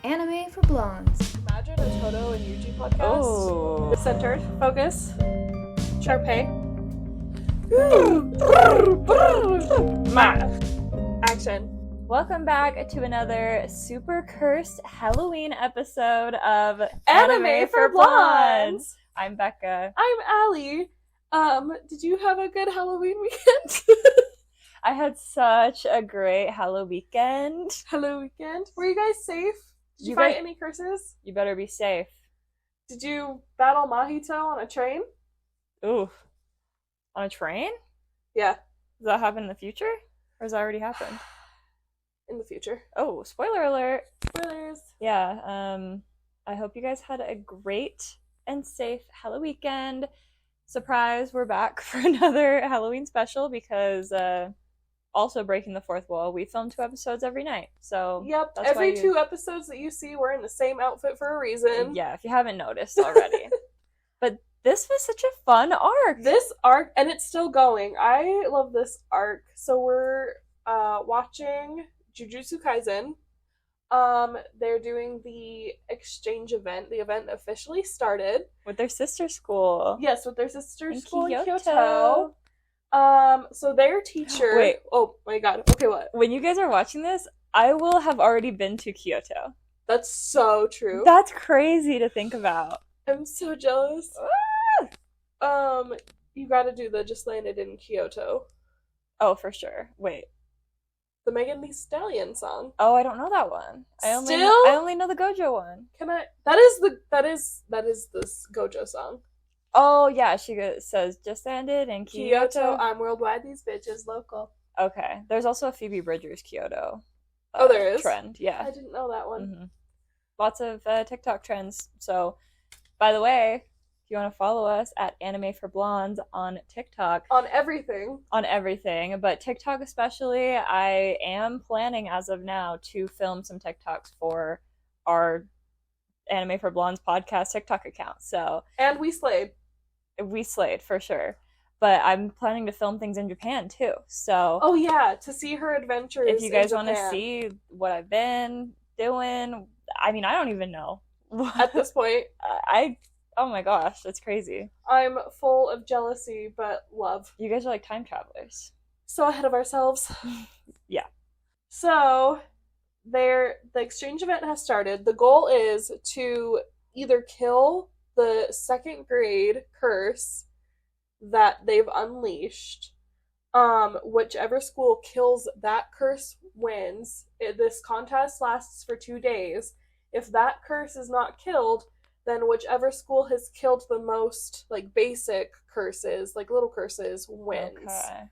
Anime for Blondes. Imagine a Toto and GeGe podcast. Oh. Centered, focus, Sharpay. Action. Welcome back to another super cursed Halloween episode of Anime for Blondes. I'm Becca. I'm Allie. Did you have a good Halloween weekend? I had such a great Halloween weekend. Hello weekend. Were you guys safe? Did you You fight bet- any curses? You better be safe. Did you battle Mahito on a train? Ooh. On a train? Yeah, Does that happen in the future? Or has that already happened? in the future. Oh, spoiler alert. Spoilers. Yeah, I hope you guys had a great and safe Halloween weekend. Surprise, we're back for another Halloween special because also breaking the fourth wall, we film 2 episodes every night. So Yep, that's every why you- 2 episodes that you see, we're in the same outfit for a reason. yeah, if you haven't noticed already. But this was such a fun arc. This arc, and it's still going. I love this arc. So we're watching Jujutsu Kaisen. They're doing the exchange event. The event officially started. With their sister school. Yes, with their sister In school in Kyoto. Kyoto. So their teacher. Wait. Oh my god. Okay, what? When you guys are watching this, I will have already been to Kyoto. That's so true. That's crazy to think about. I'm so jealous. You gotta do the just landed in Kyoto. Oh, for sure. Wait. The Megan Thee Stallion song. Oh, I don't know that one. I Still? only know the Gojo one. Can I? That is this Gojo song. Oh, yeah, says, just landed in Kyoto. Kyoto, I'm worldwide, these bitches local. Okay. There's also a Phoebe Bridgers Kyoto Oh, there is? trend. Yeah. I didn't know that one. hmm Lots of TikTok trends. So, by the way, if you want to follow us at Anime for Blondes on TikTok, On everything. on everything, but TikTok especially, I am planning as of now to film some TikToks for our Anime for Blondes podcast TikTok account. So And we slayed. we slayed for sure. But I'm planning to film things in Japan too. So Oh yeah, to see her adventures. if you guys want to see what I've been doing, I mean, I don't even know. At this point, Oh my gosh, that's crazy. I'm full of jealousy, but love. You guys are like time travelers. So ahead of ourselves. Yeah. So, the exchange event has started. The goal is to either kill the 2nd grade curse that they've unleashed. Whichever school kills that curse wins. This contest lasts for 2 days. If that curse is not killed, then whichever school has killed the most, like, basic curses, like little curses, wins. Okay.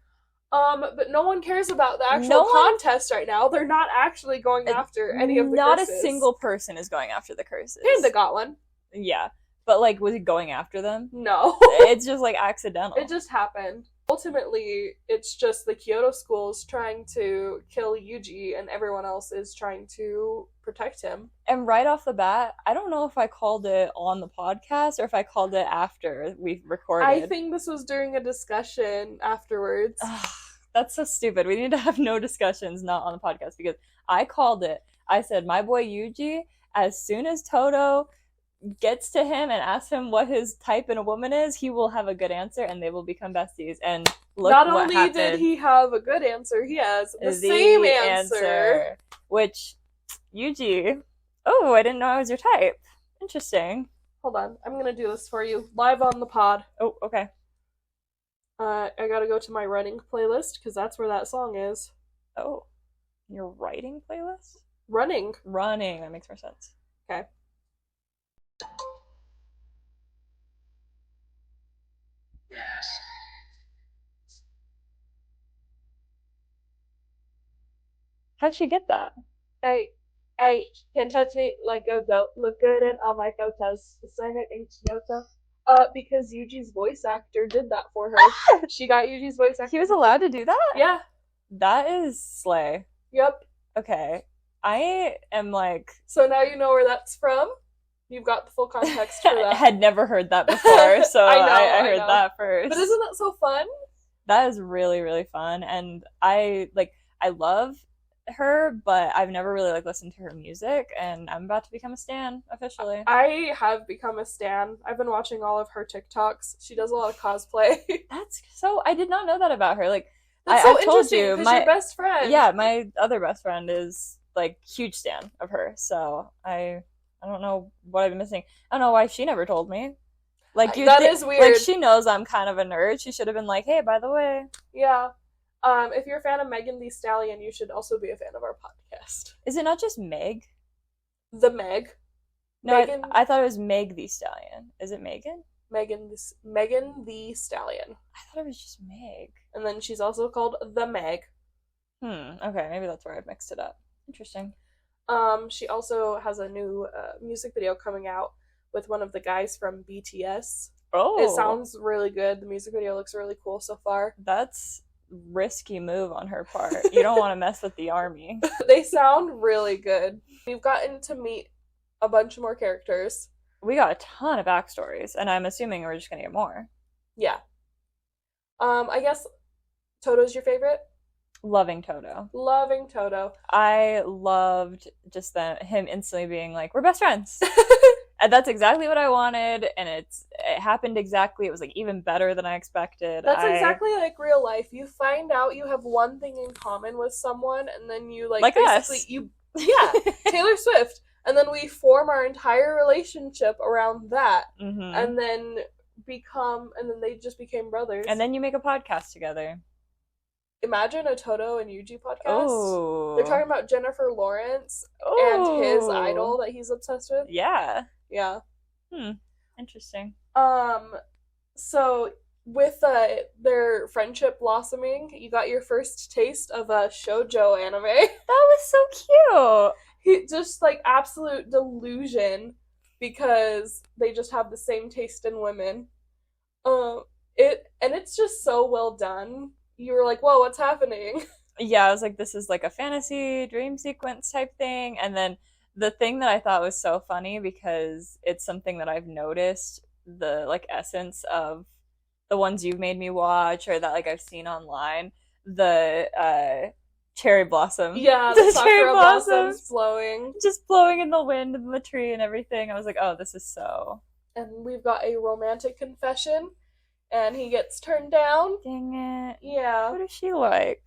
But no one cares about the actual No one- contest right now. They're not actually going after any of the Not curses. a single person is going after the curses. Panda got one. Yeah. But, like, was he going after them? No. It's just, like, accidental. It just happened. Ultimately, it's just the Kyoto schools trying to kill Yuji, and everyone else is trying to protect him. And right off the bat, I don't know if I called it on the podcast or if I called it after we recorded. I think this was during a discussion afterwards. Ugh, that's so stupid. We need to have no discussions not on the podcast because I called it. I said, my boy Yuji, as soon as Toto gets to him and asks him what his type in a woman is, he will have a good answer and they will become besties. And look Not what only happened. did he have a good answer, he has the The same answer. Which, Yuji, oh, I didn't know I was your type. Interesting. Hold on, I'm gonna do this for you live on the pod. Oh, okay. I gotta go to my running playlist because that's where that song is. Oh, your writing playlist? Running. Running, that makes more sense. Okay. How'd she get that? I can touch me like a goat. Look good in all my photos. Sign it in Kyoto. Because Yuji's voice actor did that for her. She got Yuji's voice actor. He was allowed to do that? Yeah. That is slay. Yep. Okay. I am like... So now you know where that's from. You've got the full context for I that. had never heard that before, so I know, I I heard know. that first. But isn't that so fun? That is really, really fun. And I love her, but I've never really like listened to her music, and I'm about to become a stan officially. I have become a stan. I've been watching all of her TikToks. She does a lot of cosplay. That's so. I did not know that about her. Like, That's so I told interesting you, because your best friend. yeah, my other best friend is like huge stan of her. So I don't know what I've been missing. I don't know why she never told me. Like that is weird. Like she knows I'm kind of a nerd. She should have been like, hey, by the way. Yeah. If you're a fan of Megan Thee Stallion, you should also be a fan of our podcast. Is it not just Meg? The Meg. No, Megan... I thought it was Meg Thee Stallion. Is it Megan? Megan Thee Stallion. I thought it was just Meg. And then she's also called The Meg. Okay, maybe that's where I've mixed it up. Interesting. She also has a new music video coming out with one of the guys from BTS. Oh. It sounds really good. The music video looks really cool so far. That's risky move on her part. You don't want to mess with the army. They sound really good. We've gotten to meet a bunch more characters. We got a ton of backstories, and I'm assuming we're just gonna get more. Yeah. I guess Toto's your favorite? Loving Toto. Loving Toto. I loved just him instantly being like, we're best friends. And that's exactly what I wanted, and it happened exactly. It was like even better than I expected. That's exactly like real life. You find out you have one thing in common with someone, and then you like basically us. Taylor Swift, and then we form our entire relationship around that, and then they just became brothers. And then you make a podcast together. Imagine a Toto and GeGe podcast. Oh. They're talking about Jennifer Lawrence and his idol that he's obsessed with. Yeah. Yeah. Interesting. So with their friendship blossoming, you got your first taste of a shoujo anime. That was so cute. Just like absolute delusion because they just have the same taste in women. It's just so well done. You were like, whoa, what's happening? Yeah, I was like, this is like a fantasy dream sequence type thing. And then the thing that I thought was so funny, because it's something that I've noticed, the like essence of the ones you've made me watch or that like I've seen online, the cherry blossom. Yeah, the sakura blossoms blowing. Just blowing in the wind and the tree and everything. I was like, oh, this is so... And we've got a romantic confession. And he gets turned down. Dang it. Yeah. What is she like?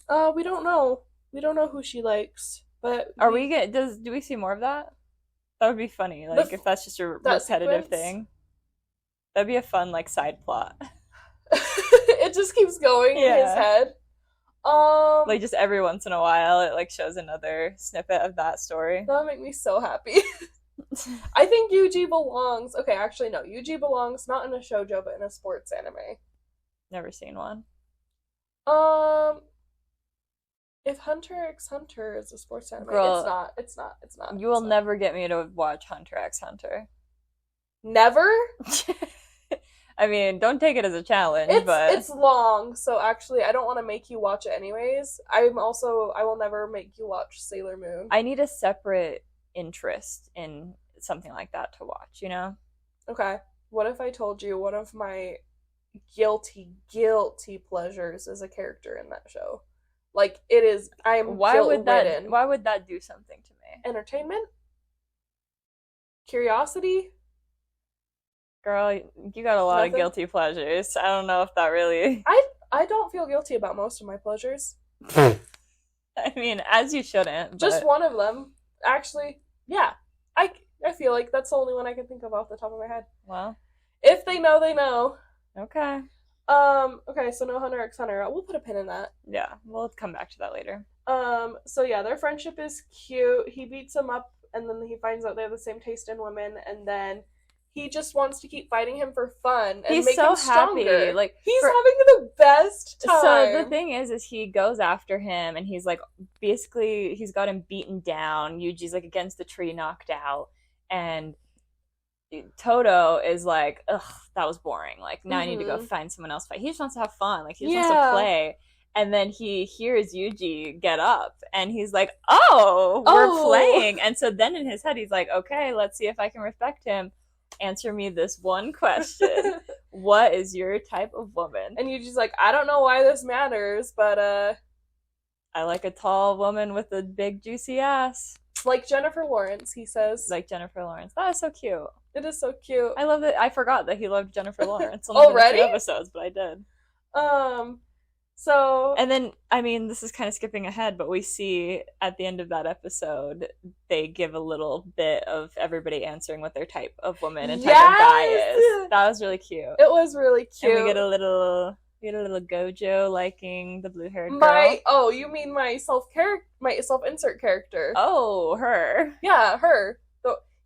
We don't know. We don't know who she likes. But do we see more of that? That would be funny. Like if that's just a repetitive thing. That'd be a fun like side plot. It just keeps going in his head. Like just every once in a while it like shows another snippet of that story. That would make me so happy. I think GeGe belongs... Okay, actually, no. GeGe belongs not in a shoujo, but in a sports anime. Never seen one. If Hunter x Hunter is a sports anime, Girl, it's not. You will never get me to watch Hunter x Hunter. Never? I mean, don't take it as a challenge, but... It's long, so actually, I don't want to make you watch it anyways. I will never make you watch Sailor Moon. I need a separate interest in something like that to watch, you know? Okay. What if I told you one of my guilty pleasures is a character in that show? Like, it is... I am guilt-ridden. Why would that do something to me? Entertainment? Curiosity? Girl, you got a lot of guilty pleasures. I don't know if that really... I don't feel guilty about most of my pleasures. I mean, as you shouldn't, but... Just one of them. Actually, yeah. I feel like that's the only one I can think of off the top of my head. Well. If they know, they know. Okay. Okay, so no Hunter x Hunter. We'll put a pin in that. Yeah, we'll come back to that later. So yeah, their friendship is cute. He beats him up, and then he finds out they have the same taste in women, and then he just wants to keep fighting him for fun and make him stronger. Happy. Like he's having the best time. So the thing is he goes after him, and he's like, basically, he's got him beaten down. Yuji's like against the tree, knocked out, and Toto is like, ugh, that was boring. Like, now I need to go find someone else to fight. He just wants to have fun. Like, he just wants to play. And then he hears Yuji get up, and he's like, oh, we're playing. And so then in his head, he's like, okay, let's see if I can respect him. Answer me this one question. What is your type of woman? And Yuji's like, I don't know why this matters, but I like a tall woman with a big juicy ass. Like Jennifer Lawrence, he says. Like Jennifer Lawrence. That is so cute. It is so cute. I love it. I forgot that he loved Jennifer Lawrence. Already? 2 episodes, but I did. So... And then, I mean, this is kind of skipping ahead, but we see at the end of that episode, they give a little bit of everybody answering what their type of woman and type of guy is. That was really cute. It was really cute. And we get a little Gojo liking the blue-haired girl. Oh, you mean my self-insert character. Oh, her. Yeah, her.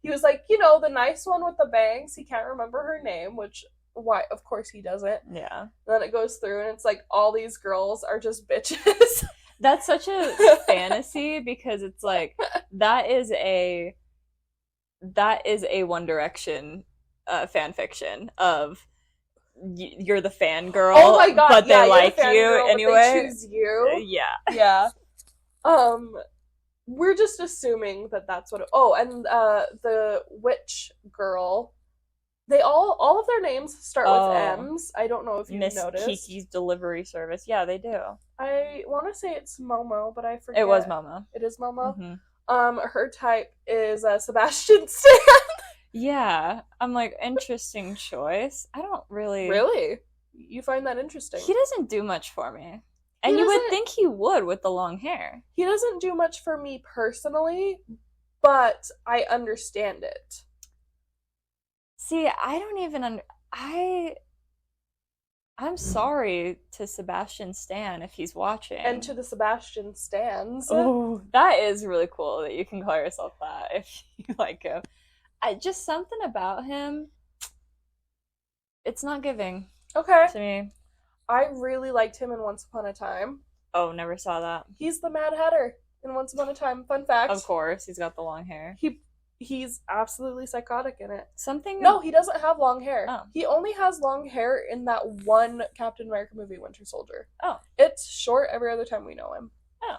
He was like, the nice one with the bangs. He can't remember her name, which... Why? Of course he doesn't. Yeah. And then it goes through, and it's like all these girls are just bitches. That's such a fantasy because it's like that is a One Direction fan fiction of you're the fangirl. Oh my god! But yeah, they like the you anyway. But they choose you. Yeah. Yeah. We're just assuming that that's what. And the witch girl. They all of their names start with M's. I don't know if you noticed. Miss Kiki's Delivery Service. Yeah, they do. I want to say it's Momo, but I forget. It was Momo. It is Momo? Mm-hmm. Her type is Sebastian Stan. Yeah. I'm like, interesting choice. I don't really... Really? You find that interesting? He doesn't do much for me. And you would think he would with the long hair. He doesn't do much for me personally, but I understand it. See, I don't even I'm sorry to Sebastian Stan if he's watching. And to the Sebastian Stans. Oh, that is really cool that you can call yourself that if you like him. Just something about him, it's not giving. Okay. To me. I really liked him in Once Upon a Time. Oh, never saw that. He's the Mad Hatter in Once Upon a Time. Fun fact. Of course, he's got the long hair. He's absolutely psychotic in it. Something... No, he doesn't have long hair. Oh. He only has long hair in that one Captain America movie, Winter Soldier. Oh. It's short every other time we know him. Oh.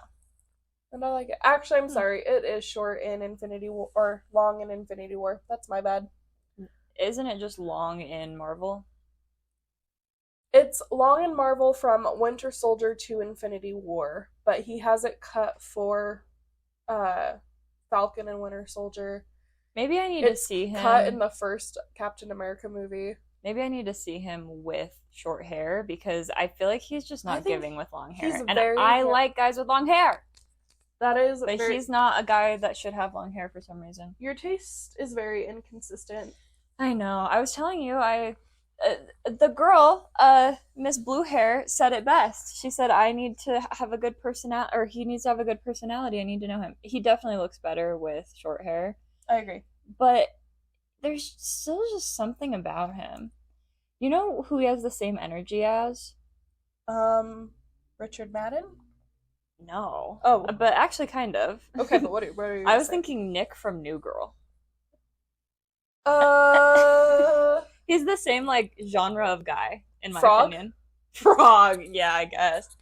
And I like it. Actually, I'm sorry. It is short in Infinity War, or long in Infinity War. That's my bad. Isn't it just long in Marvel? It's long in Marvel from Winter Soldier to Infinity War, but he has it cut for Falcon and Winter Soldier. Maybe I need to see him. Cut in the first Captain America movie. Maybe I need to see him with short hair because I feel like he's just not giving with long hair. And I like guys with long hair. That is, but he's not a guy that should have long hair for some reason. Your taste is very inconsistent. I know. I was telling you, the girl, Miss Blue Hair, said it best. She said, I need to have a good personality, or he needs to have a good personality. I need to know him. He definitely looks better with short hair. I agree. But there's still just something about him. You know who he has the same energy as? Richard Madden? No. Oh. But actually kind of. Okay, but what are you I was thinking Nick from New Girl. He's the same, like, genre of guy, in my opinion. Frog, yeah, I guess.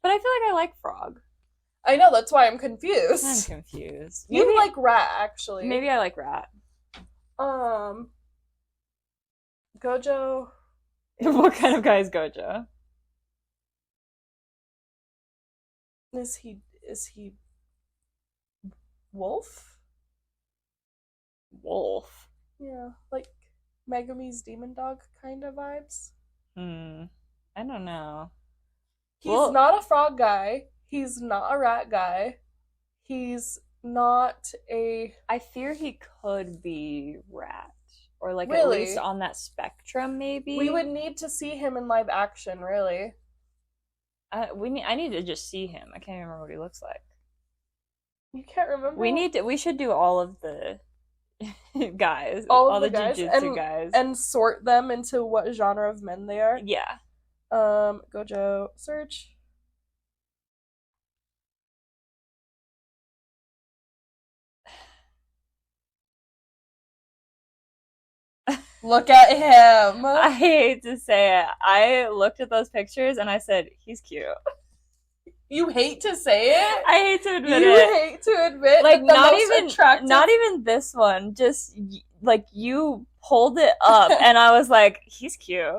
But I feel like I like Frog. I know, that's why I'm confused. I'm confused. You like Rat, actually. Maybe I like Rat. Gojo. What kind of guy is Gojo? Is he wolf? Wolf? Yeah, like Megumi's demon dog kind of vibes. I don't know. He's not a frog guy. He's not a rat guy. He's not a... I fear he could be rat. Or like really? At least on that spectrum, maybe. We would need to see him in live action, really. I need to just see him. I can't remember what he looks like. You can't remember? We should do all of the guys. All the guys. Jujutsu guys. And sort them into what genre of men they are. Yeah. Gojo, search. Look at him. I hate to say it. I looked at those pictures and I said, he's cute. You hate to say it? I hate to admit you hate to admit like that not even this one. Just like you pulled it up and I was like, he's cute.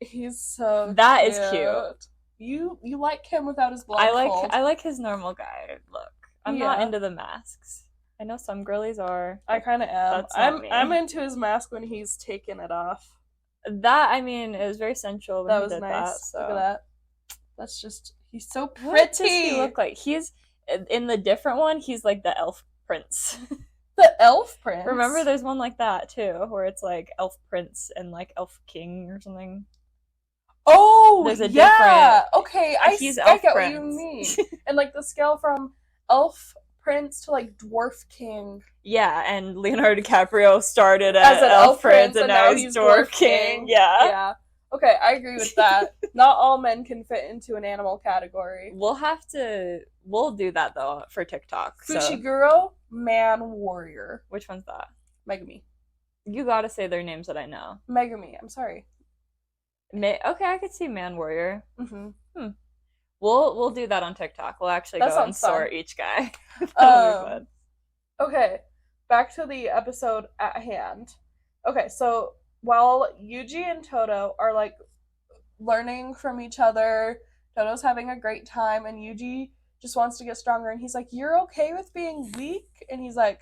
He's so That cute. is cute. You like him without his blindfold. I like his normal guy look. I'm Yeah. not into the masks. I know some girlies are. I kind of am. That's not me. I'm into his mask when he's taking it off. That, I mean, it was very sensual when That he was did nice. that. So. Look at that. That's just, he's so pretty. What does he look like? He's, in the different one, he's like the elf prince. The elf prince? Remember, there's one like that, too, where it's like elf prince and like elf king or something. Oh, there's a yeah. Okay, I get prince. what you mean. And like the scale from elf prince to like dwarf king. Yeah, and Leonardo DiCaprio started as an elf prince and now he's dwarf king. Yeah. Yeah. Okay, I agree with that. Not all men can fit into an animal category. We'll do that though for TikTok. Fushiguro, man warrior. Which one's that? Megumi. You gotta say their names that I know. Megumi, I'm sorry. Okay, I could see man warrior. Mm-hmm. We'll do that on TikTok. We'll actually go and sort each guy. Okay, back to the episode at hand. Okay, so while Yuji and Toto are like learning from each other, Toto's having a great time, and Yuji just wants to get stronger, and he's like, "You're okay with being weak?" And he's like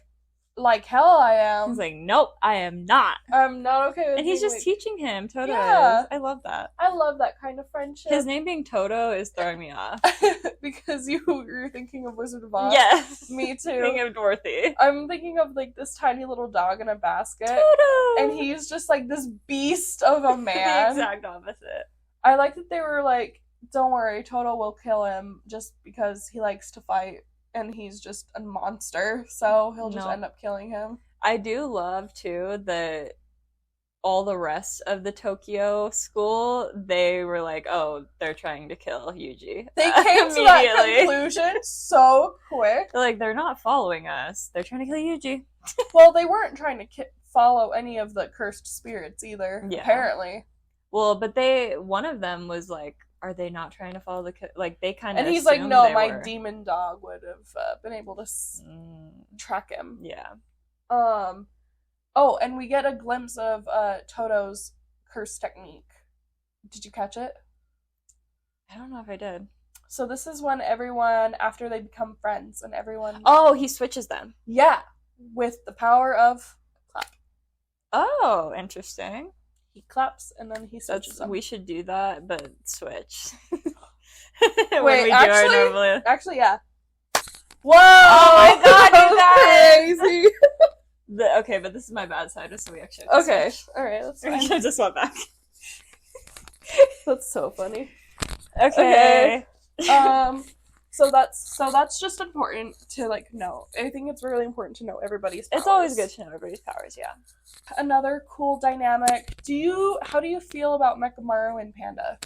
hell I am. He's like, "Nope, I am not. I'm not okay with And he's being just weak. teaching him. Toto Yeah. is. I love that. I love that kind of friendship. His name being Toto is throwing me off. Because you're thinking of Wizard of Oz. Yes. Me too. Thinking of Dorothy. I'm thinking of like this tiny little dog in a basket. Toto! And he's just like this beast of a man. The exact opposite. I like that they were like, don't worry, Toto will kill him just because he likes to fight and he's just a monster, so he'll just end up killing him. I do love too that all the rest of the Tokyo school, they were like, oh, they're trying to kill Yuji. They came to that conclusion so quick. They're like, they're not following us. They're trying to kill Yuji. Well, they weren't trying to follow any of the cursed spirits either, apparently. Well, but one of them was like, are they not trying to follow they kind of And he's like, no, my demon dog would have been able to track him. Yeah. Oh, and we get a glimpse of Toto's curse technique. Did you catch it? I don't know if I did. So this is when everyone, after they become friends, and everyone... Oh, he switches them. Yeah, with the power of clap. Oh, interesting. He claps, and then he switches them. We should do that, but switch. Wait, actually, yeah. Whoa! Oh my god, you guys! Crazy! Okay, but this is my bad side, so we actually have to switch. Alright, that's fine. I just went back. That's so funny. Okay. So that's just important to know. I think it's really important to know everybody's powers. It's always good to know everybody's powers, yeah. Another cool dynamic. How do you feel about Mechamaru and Panda?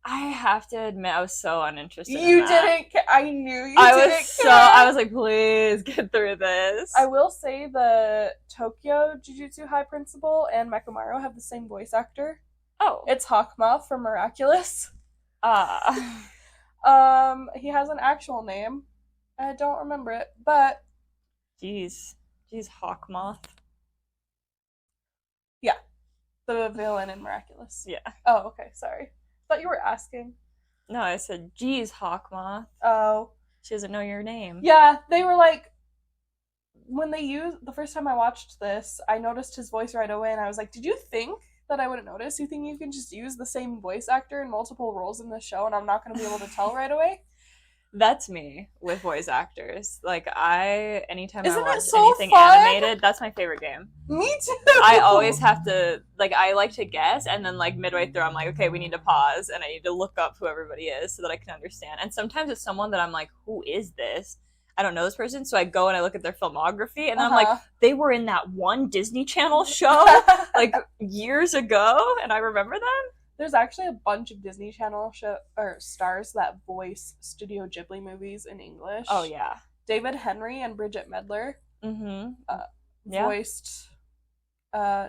I have to admit, I was so uninterested. You didn't. I knew you didn't. I was like, please get through this. I will say the Tokyo Jujutsu High Principal and Mechamaru have the same voice actor. Oh, it's Hawkmoth from Miraculous. He has an actual name. I don't remember it, but Jeez, Hawkmoth. Yeah, the villain in Miraculous. Yeah. Oh, okay. Sorry. Thought you were asking. No, I said, geez, Hawkmoth. Oh. She doesn't know your name. Yeah, they were like, when the first time I watched this, I noticed his voice right away, and I was like, did you think that I wouldn't notice? You think you can just use the same voice actor in multiple roles in the show, and I'm not going to be able to tell right away? That's me with voice actors. Anytime I watch anything animated, that's my favorite game. Me too! I always have to, I like to guess, and then, midway through, I'm like, okay, we need to pause, and I need to look up who everybody is so that I can understand. And sometimes it's someone that I'm like, who is this? I don't know this person, so I go and I look at their filmography, and then I'm like, they were in that one Disney Channel show, years ago, and I remember them? There's actually a bunch of Disney Channel stars that voice Studio Ghibli movies in English. Oh, yeah. David Henry and Bridget Medler voiced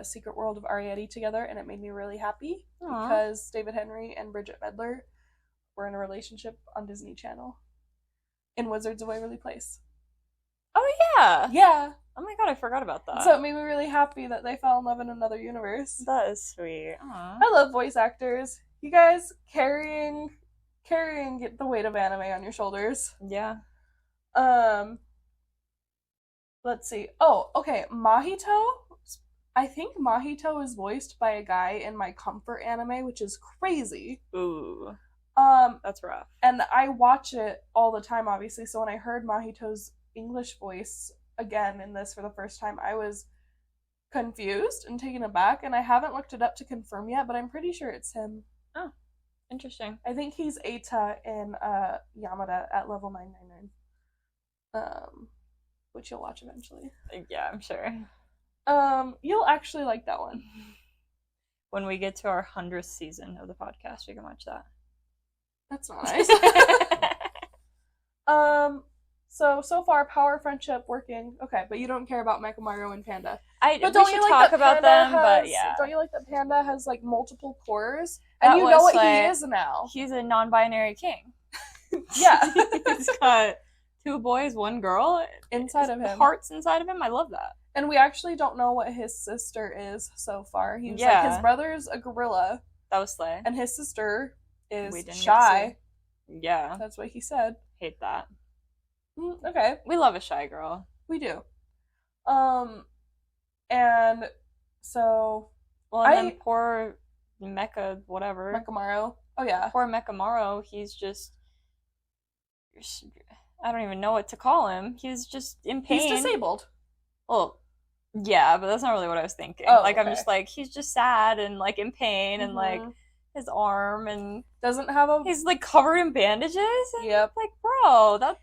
Secret World of Arrietty together, and it made me really happy because David Henry and Bridget Medler were in a relationship on Disney Channel in Wizards of Waverly Place. Oh, yeah! Yeah. Oh my god, I forgot about that. So it made me really happy that they fell in love in another universe. That is sweet. Aww. I love voice actors. You guys carrying carrying the weight of anime on your shoulders. Yeah. Um, let's see. Oh, okay. Mahito. I think Mahito is voiced by a guy in my comfort anime, which is crazy. Ooh. That's rough. And I watch it all the time, obviously. So when I heard Mahito's English voice again in this for the first time, I was confused and taken aback. And I haven't looked it up to confirm yet, but I'm pretty sure it's him. Oh, interesting. I think he's Eita in Yamada at level 999. Which you'll watch eventually. Yeah, I'm sure. You'll actually like that one. When we get to our 100th season of the podcast, we can watch that. That's not nice. So far, power, friendship, working. Okay, but you don't care about Mechamaru and Panda. But don't you talk about them, but yeah. Don't you like that Panda has, like, multiple cores? And you know what he is now. He's a non-binary king. Yeah. He's got 2 boys, 1 girl. Inside of him. Hearts inside of him. I love that. And we actually don't know what his sister is so far. He was like, his brother's a gorilla. That was slay. And his sister is shy. Yeah. That's what he said. Hate that. Okay. We love a shy girl. We do. And so... Well, and then poor Mecha whatever. Mechamaru. Oh, yeah. Poor Mechamaru, he's just... I don't even know what to call him. He's just in pain. He's disabled. Well, yeah, but that's not really what I was thinking. Oh, like, okay. I'm just like, he's just sad and, like, in pain and, like, his arm and... Doesn't have a... He's, like, covered in bandages? And, yep. like, bro, that...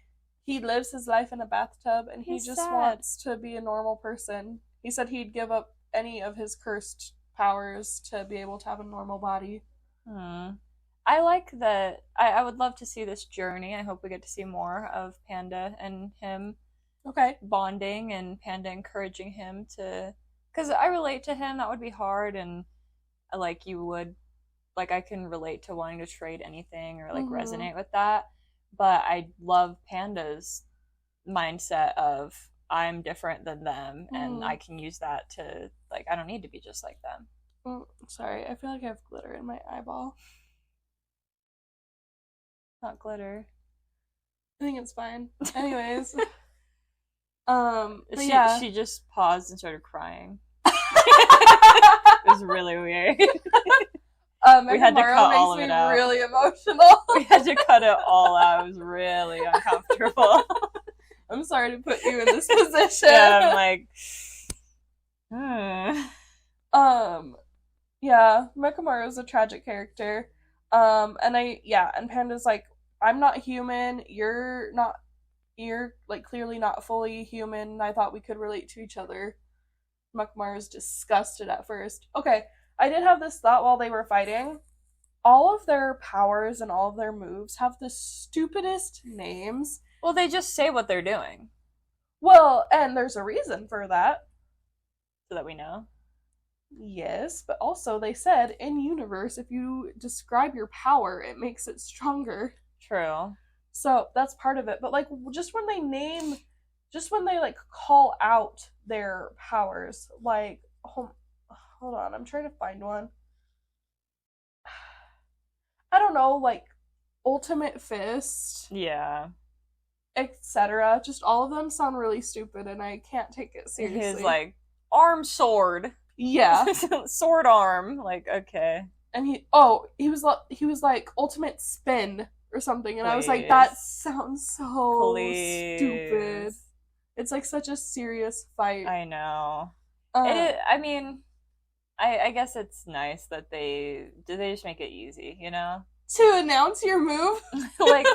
He lives his life in a bathtub and he just sad. Wants to be a normal person. He said he'd give up any of his cursed powers to be able to have a normal body. I like that. I would love to see this journey. I hope we get to see more of Panda and him bonding and Panda encouraging him to... Because I relate to him. That would be hard. And like you would... Like I can relate to wanting to trade anything or like resonate with that. But I love Panda's mindset of I'm different than them and I can use that to... Like, I don't need to be just like them. Sorry, I feel like I have glitter in my eyeball. Not glitter. I think it's fine. Anyways. She just paused and started crying. It was really weird. We had to cut all of it out. Really emotional. We had to cut it all out. It was really uncomfortable. I'm sorry to put you in this position. Yeah, I'm like, yeah, Mechamaru is a tragic character. And Panda's like, I'm not human, you're like clearly not fully human, I thought we could relate to each other. Mechamaru's disgusted at first. Okay, I did have this thought while they were fighting. All of their powers and all of their moves have the stupidest names. Well, they just say what they're doing. Well, and there's a reason for that. So that we know. Yes, but also they said in universe, if you describe your power, it makes it stronger. True. So that's part of it. But like, just when they like call out their powers, like, hold on, I'm trying to find one. I don't know, like Ultimate Fist. Yeah. Etc. Just all of them sound really stupid, and I can't take it seriously. His like arm sword. Yeah. Sword arm. Like, okay. And he was like ultimate spin or something, and Please. I was like, that sounds so stupid. It's like such a serious fight. I know. I mean, I guess it's nice that they just make it easy, you know? To announce your move? Like,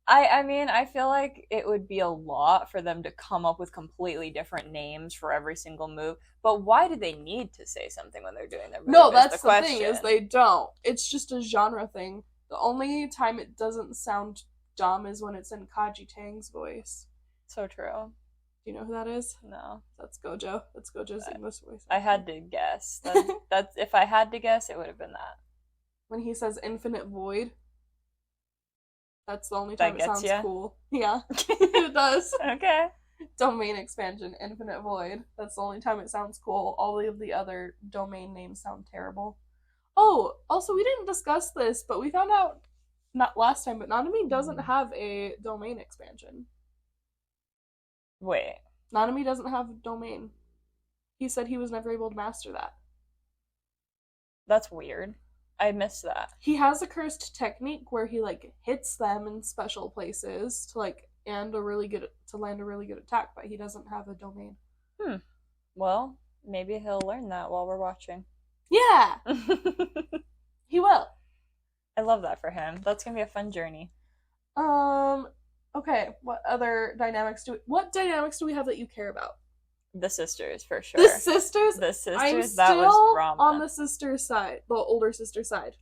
I mean, I feel like it would be a lot for them to come up with completely different names for every single move. But why do they need to say something when they're doing their move? No, that's the thing, is they don't. It's just a genre thing. The only time it doesn't sound dumb is when it's in Kaji Tang's voice. So true. Do you know who that is? No. That's Gojo. That's Gojo's English voice. I had to guess. That's if I had to guess, it would have been that. When he says infinite void. That's the only time it sounds cool. Yeah, it does. Okay. Domain expansion, infinite void. That's the only time it sounds cool. All of the other domain names sound terrible. Oh, also, we didn't discuss this, but we found out not last time, but Nanami doesn't have a domain expansion. Wait. Nanami doesn't have a domain. He said he was never able to master that. That's weird. I missed that. He has a cursed technique where he like hits them in special places to like land a really good attack, but he doesn't have a domain. Well, maybe he'll learn that while we're watching. Yeah. He will. I love that for him. That's gonna be a fun journey. Okay, what dynamics do we have that you care about? The sisters, for sure. The sisters? The sisters, I'm that was still drama. on the sister's side, the older sister's side.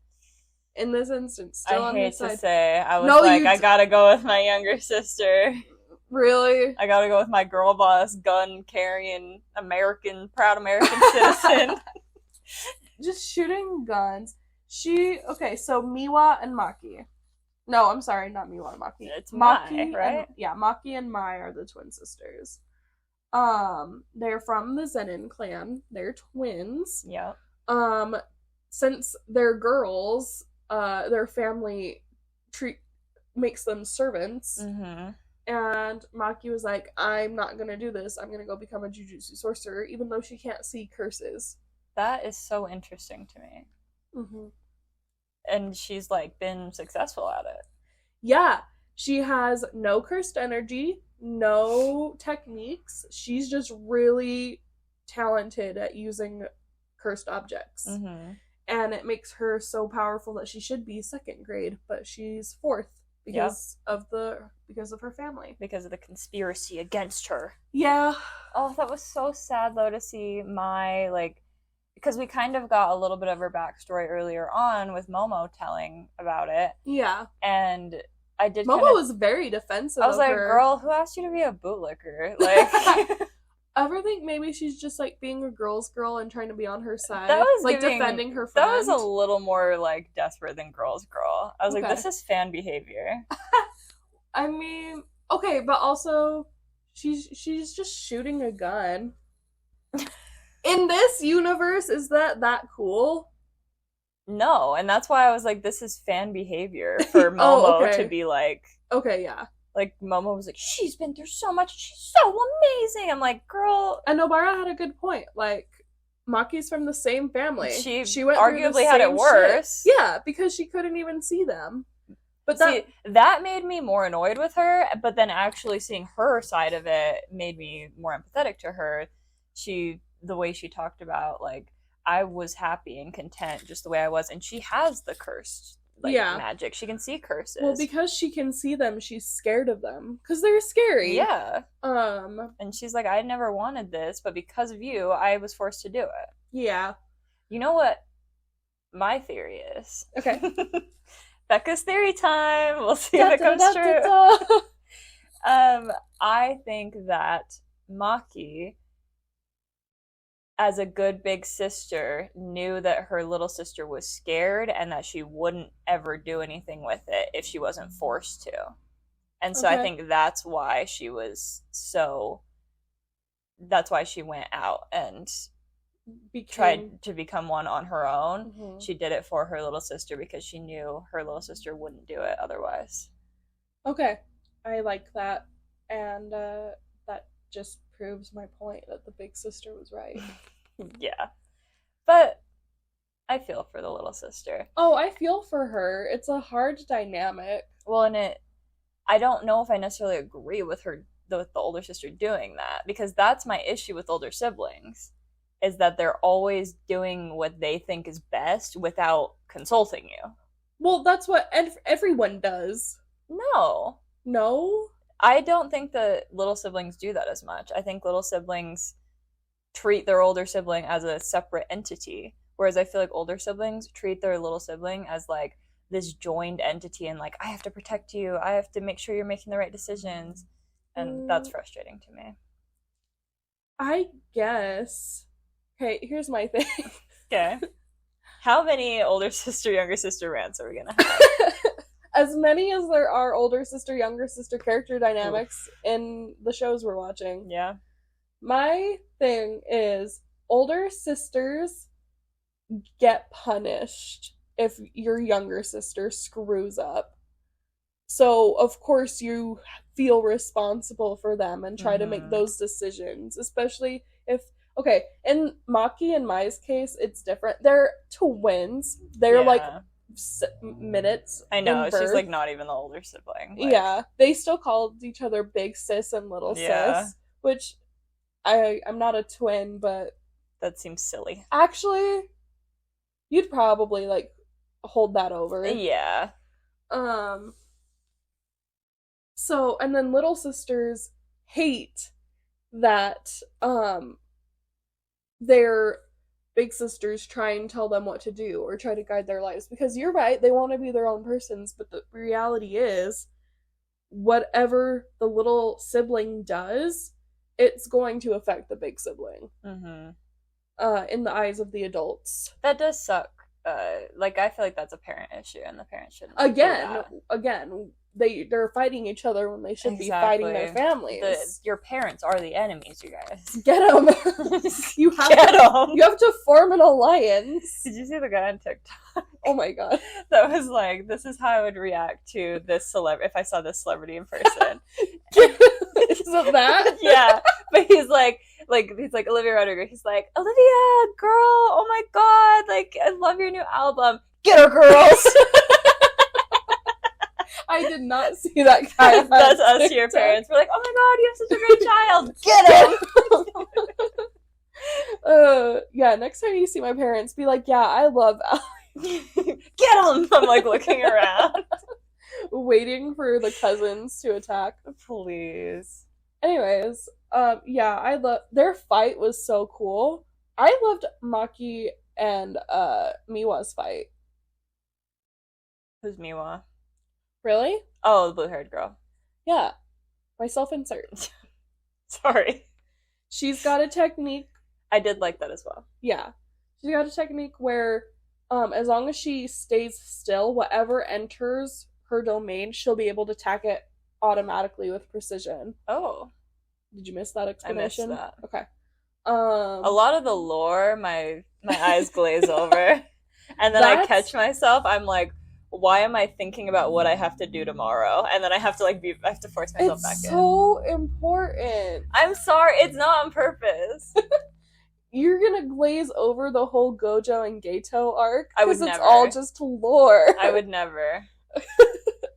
In this instance, still on his side. I hate to say, I was I gotta go with my younger sister. Really? I gotta go with my girl boss, gun-carrying proud American citizen. Just shooting guns. Okay, so Miwa and Maki. No, I'm sorry, not Miwa and Maki. It's Maki, right? Maki and Mai are the twin sisters. They're from the Zenin clan. They're twins. Yep. Since they're girls, their family makes them servants. Mm-hmm. And Maki was like, I'm not gonna do this. I'm gonna go become a Jujutsu sorcerer, even though she can't see curses. That is so interesting to me. Mm-hmm. And she's like been successful at it. Yeah, she has no cursed energy, no techniques. She's just really talented at using cursed objects. Mm-hmm. And it makes her so powerful that she should be second grade, but she's fourth because of her family. Because of the conspiracy against her. Yeah. Oh, that was so sad though to see because we kind of got a little bit of her backstory earlier on with Momo telling about it. Yeah. And I did Momo was very defensive of her. I was like, girl, who asked you to be a bootlicker? Like, I ever think maybe she's just like being a girl's girl and trying to be on her side. That was like defending her friend. That was a little more like desperate than girl's girl. I was like, this is fan behavior. I mean, okay, but also she's just shooting a gun. In this universe, is that cool? No, and that's why I was like, this is fan behavior for Momo to be like... Okay, yeah. Like, Momo was like, she's been through so much, she's so amazing! I'm like, girl... And Nobara had a good point. Like, Maki's from the same family. She went arguably had it worse. Shit. Yeah, because she couldn't even see them. But that made me more annoyed with her, but then actually seeing her side of it made me more empathetic to her. The way she talked about, like, I was happy and content just the way I was, and she has the cursed magic. She can see curses. Well, because she can see them, she's scared of them because they're scary. Yeah. And she's like, I never wanted this, but because of you, I was forced to do it. Yeah. You know what my theory is? Okay. Becca's theory time. We'll see if it comes true. I think that Maki, as a good big sister, knew that her little sister was scared and that she wouldn't ever do anything with it if she wasn't forced to. And so I think that's why she went out and tried to become one on her own. Mm-hmm. She did it for her little sister because she knew her little sister wouldn't do it otherwise. Okay. I like that. And that just proves my point that the big sister was right. Yeah. But I feel for the little sister. Oh, I feel for her. It's a hard dynamic. Well, and I don't know if I necessarily agree with the older sister doing that, because that's my issue with older siblings, is that they're always doing what they think is best without consulting you. Well, that's what everyone does. No. No? I don't think that little siblings do that as much. I think little siblings treat their older sibling as a separate entity, whereas I feel like older siblings treat their little sibling as like this joined entity and like, I have to protect you, I have to make sure you're making the right decisions, and that's frustrating to me. I guess. Okay, here's my thing. Okay. How many older sister, younger sister rants are we gonna have? As many as there are older sister, younger sister character dynamics in the shows we're watching. Yeah. My thing is, older sisters get punished if your younger sister screws up. So, of course, you feel responsible for them and try to make Mm-hmm. those decisions, especially if, okay, in Maki and Mai's case, it's different. They're twins. They're like Yeah. minutes I in know. She's like birth. not even the older sibling. Like, Yeah, they still called each other big sis and little yeah, sis, which I'm not a twin, but that seems silly. actually, you'd probably like hold that over. Yeah. Um, so and then little sisters hate that their big sisters try and tell them what to do or try to guide their lives because you're right, they want to be their own persons, but the reality is whatever the little sibling does, it's going to affect the big sibling. Mm-hmm. In the eyes of the adults. That does suck. Like I feel like that's a parent issue, and the parents shouldn't do Again, that. they're fighting each other when they should be fighting their families. Your parents are the enemies, you guys. Get them. You have Get them. You have to form an alliance. Did you see the guy on TikTok? Oh my god. That was like, this is how I would react to this celebrity if I saw this celebrity in person. Is it that? Yeah, but he's like Olivia Rodrigo. He's like, Olivia, girl, oh my god, like I love your new album. Get her, girls. I did not see that guy. That's us to your parents. We're like, oh my god, you have such a great child. Get him. Yeah, next time you see my parents, be like, yeah, I love Get him. I'm like looking around, waiting for the cousins to attack. please. Anyways, yeah, I love their fight was so cool. I loved Maki and Miwa's fight. Who's Miwa? Really? Oh, the blue-haired girl. Yeah. Myself insert. Sorry. She's got a technique. I did like that as well. Yeah. She's got a technique where as long as she stays still, whatever enters her domain, she'll be able to attack it automatically with precision. Oh. Did you miss that explanation? I missed that. Okay. A lot of the lore, my eyes glaze over. And then I catch myself, I'm like, why am I thinking about what I have to do tomorrow? And then I have to I have to force myself back in. It's so important. I'm sorry, it's not on purpose. You're gonna glaze over the whole Gojo and Geto arc I would because it's never. all just lore. I would never.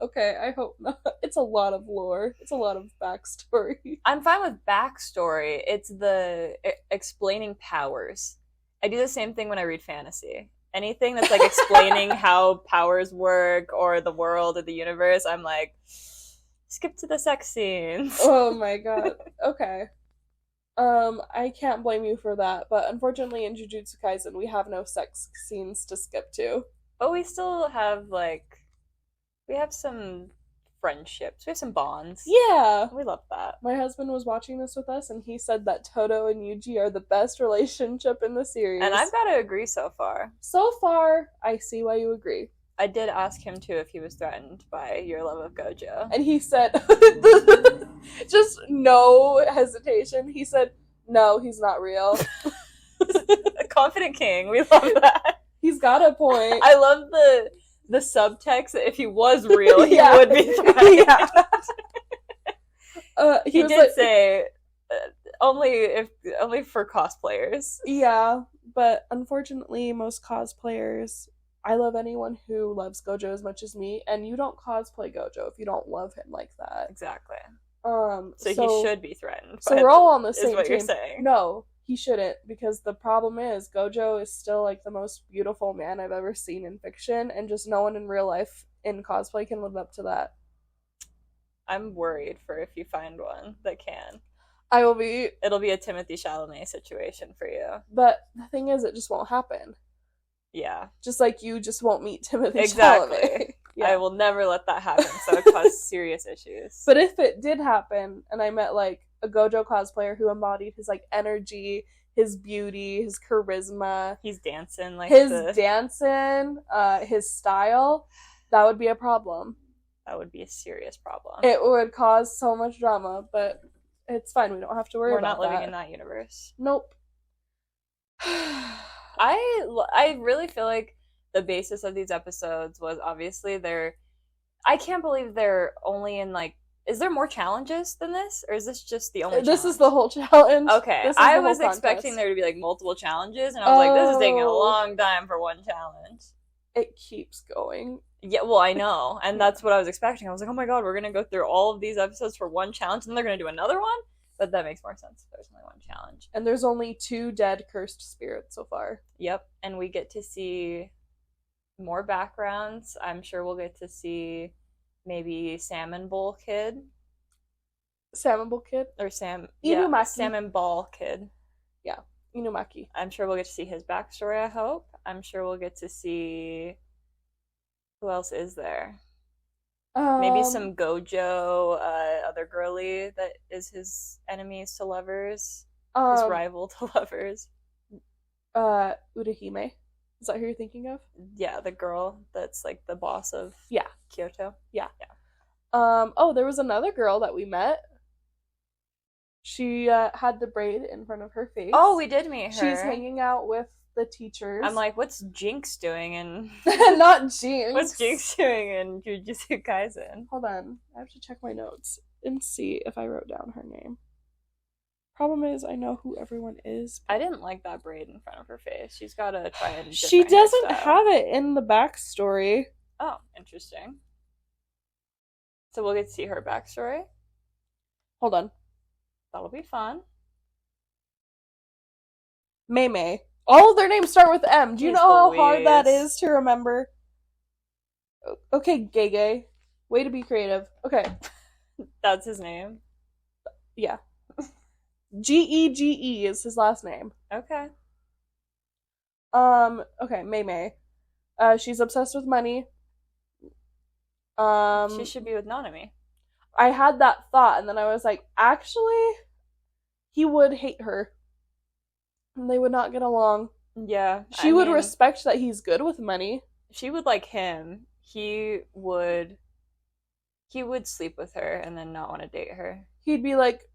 Okay, I hope not. It's a lot of lore. It's a lot of backstory. I'm fine with backstory. It's the explaining powers. I do the same thing when I read fantasy. Anything that's like explaining how powers work or the world or the universe, I'm like, skip to the sex scenes. Oh my god. Okay. I can't blame you for that, but unfortunately in Jujutsu Kaisen we have no sex scenes to skip to. But we still have we have some friendships. We have some bonds. Yeah. We love that. My husband was watching this with us and he said that Toto and Yuji are the best relationship in the series. And I've got to agree so far. So far, I see why you agree. I did ask him too if he was threatened by your love of Gojo. And he said, just no hesitation. He said, no, he's not real. A confident king. We love that. He's got a point. I love the subtext that if he was real, he Yeah. would be threatened. Yeah. He did say only for cosplayers. Yeah, but unfortunately, most cosplayers. I love anyone who loves Gojo as much as me, and you don't cosplay Gojo if you don't love him like that. Exactly. So he should be threatened. So we're all on the same is what team. You're saying. No, he shouldn't, because the problem is Gojo is still like the most beautiful man I've ever seen in fiction, and just no one in real life in cosplay can live up to that. I'm worried for if you find one that can. I will be. It'll be a Timothy Chalamet situation for you. But the thing is, it just won't happen. Yeah. Just like you just won't meet Timothy exactly. Chalamet. Yeah. I will never let that happen, so it would cause serious issues. But if it did happen, and I met like a Gojo cosplayer who embodied his like energy, his beauty, his charisma, he's dancing his style, that would be a problem. That would be a serious problem. It would cause so much drama, but it's fine. We don't have to worry about that. We're not living in that universe. Nope. I really feel like the basis of these episodes was obviously they're I can't believe they're only in like. Is there more challenges than this, or is this just the only? This challenge? is the whole challenge. Okay, I was expecting there to be like multiple challenges, and I was like, this is taking a long time for one challenge. It keeps going. Yeah, well, I know, and that's what I was expecting. I was like, oh my god, we're gonna go through all of these episodes for one challenge, and they're gonna do another one. But that makes more sense. There's only one challenge, and there's only 2 dead cursed spirits so far. Yep, and we get to see more backgrounds. I'm sure we'll get to see maybe Salmon Bowl Kid. Salmon Bowl Kid? Or Inumaki. Yeah, Salmon Ball Kid. Yeah, Inumaki. I'm sure we'll get to see his backstory, I hope. I'm sure we'll get to see... Who else is there? Maybe some Gojo, other girly that is his enemies to lovers. His rival to lovers. Urahime. Is that who you're thinking of? Yeah, the girl that's like the boss of Kyoto. Yeah. Oh, there was another girl that we met. She had the braid in front of her face. Oh, we did meet her. She's hanging out with the teachers. I'm like, what's Jinx doing in... Not Jinx. What's Jinx doing in Jujutsu Kaisen? Hold on. I have to check my notes and see if I wrote down her name. Problem is, I know who everyone is. I didn't like that braid in front of her face. She's got to try and... She doesn't have it in the backstory. Oh, interesting. So we'll get to see her backstory. Hold on. That'll be fun. Mei. All of their names start with M. Do you know how hard that is to remember? Okay, GeGe. Way to be creative. Okay. That's his name? Yeah. GeGe is his last name. Okay. Okay, Mei. She's obsessed with money. She should be with Nanami. I had that thought, and then I was like, actually, he would hate her. And they would not get along. Yeah. She would respect that he's good with money. She would like him. He would sleep with her and then not want to date her. He'd be like,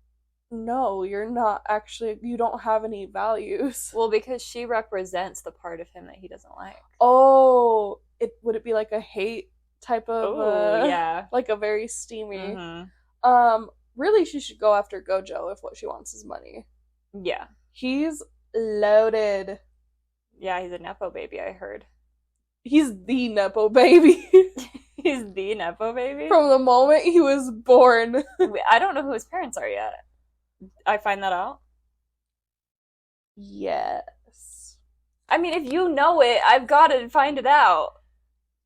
no, you're not actually, you don't have any values. Well, because she represents the part of him that he doesn't like. Oh, would it be like a hate type of, yeah. Like a very steamy. Mm-hmm. Really, she should go after Gojo if what she wants is money. Yeah. He's loaded. Yeah, he's a Nepo baby, I heard. He's the Nepo baby. He's the Nepo baby? From the moment he was born. I don't know who his parents are yet. I find that out? Yes. I mean, if you know it, I've got to find it out.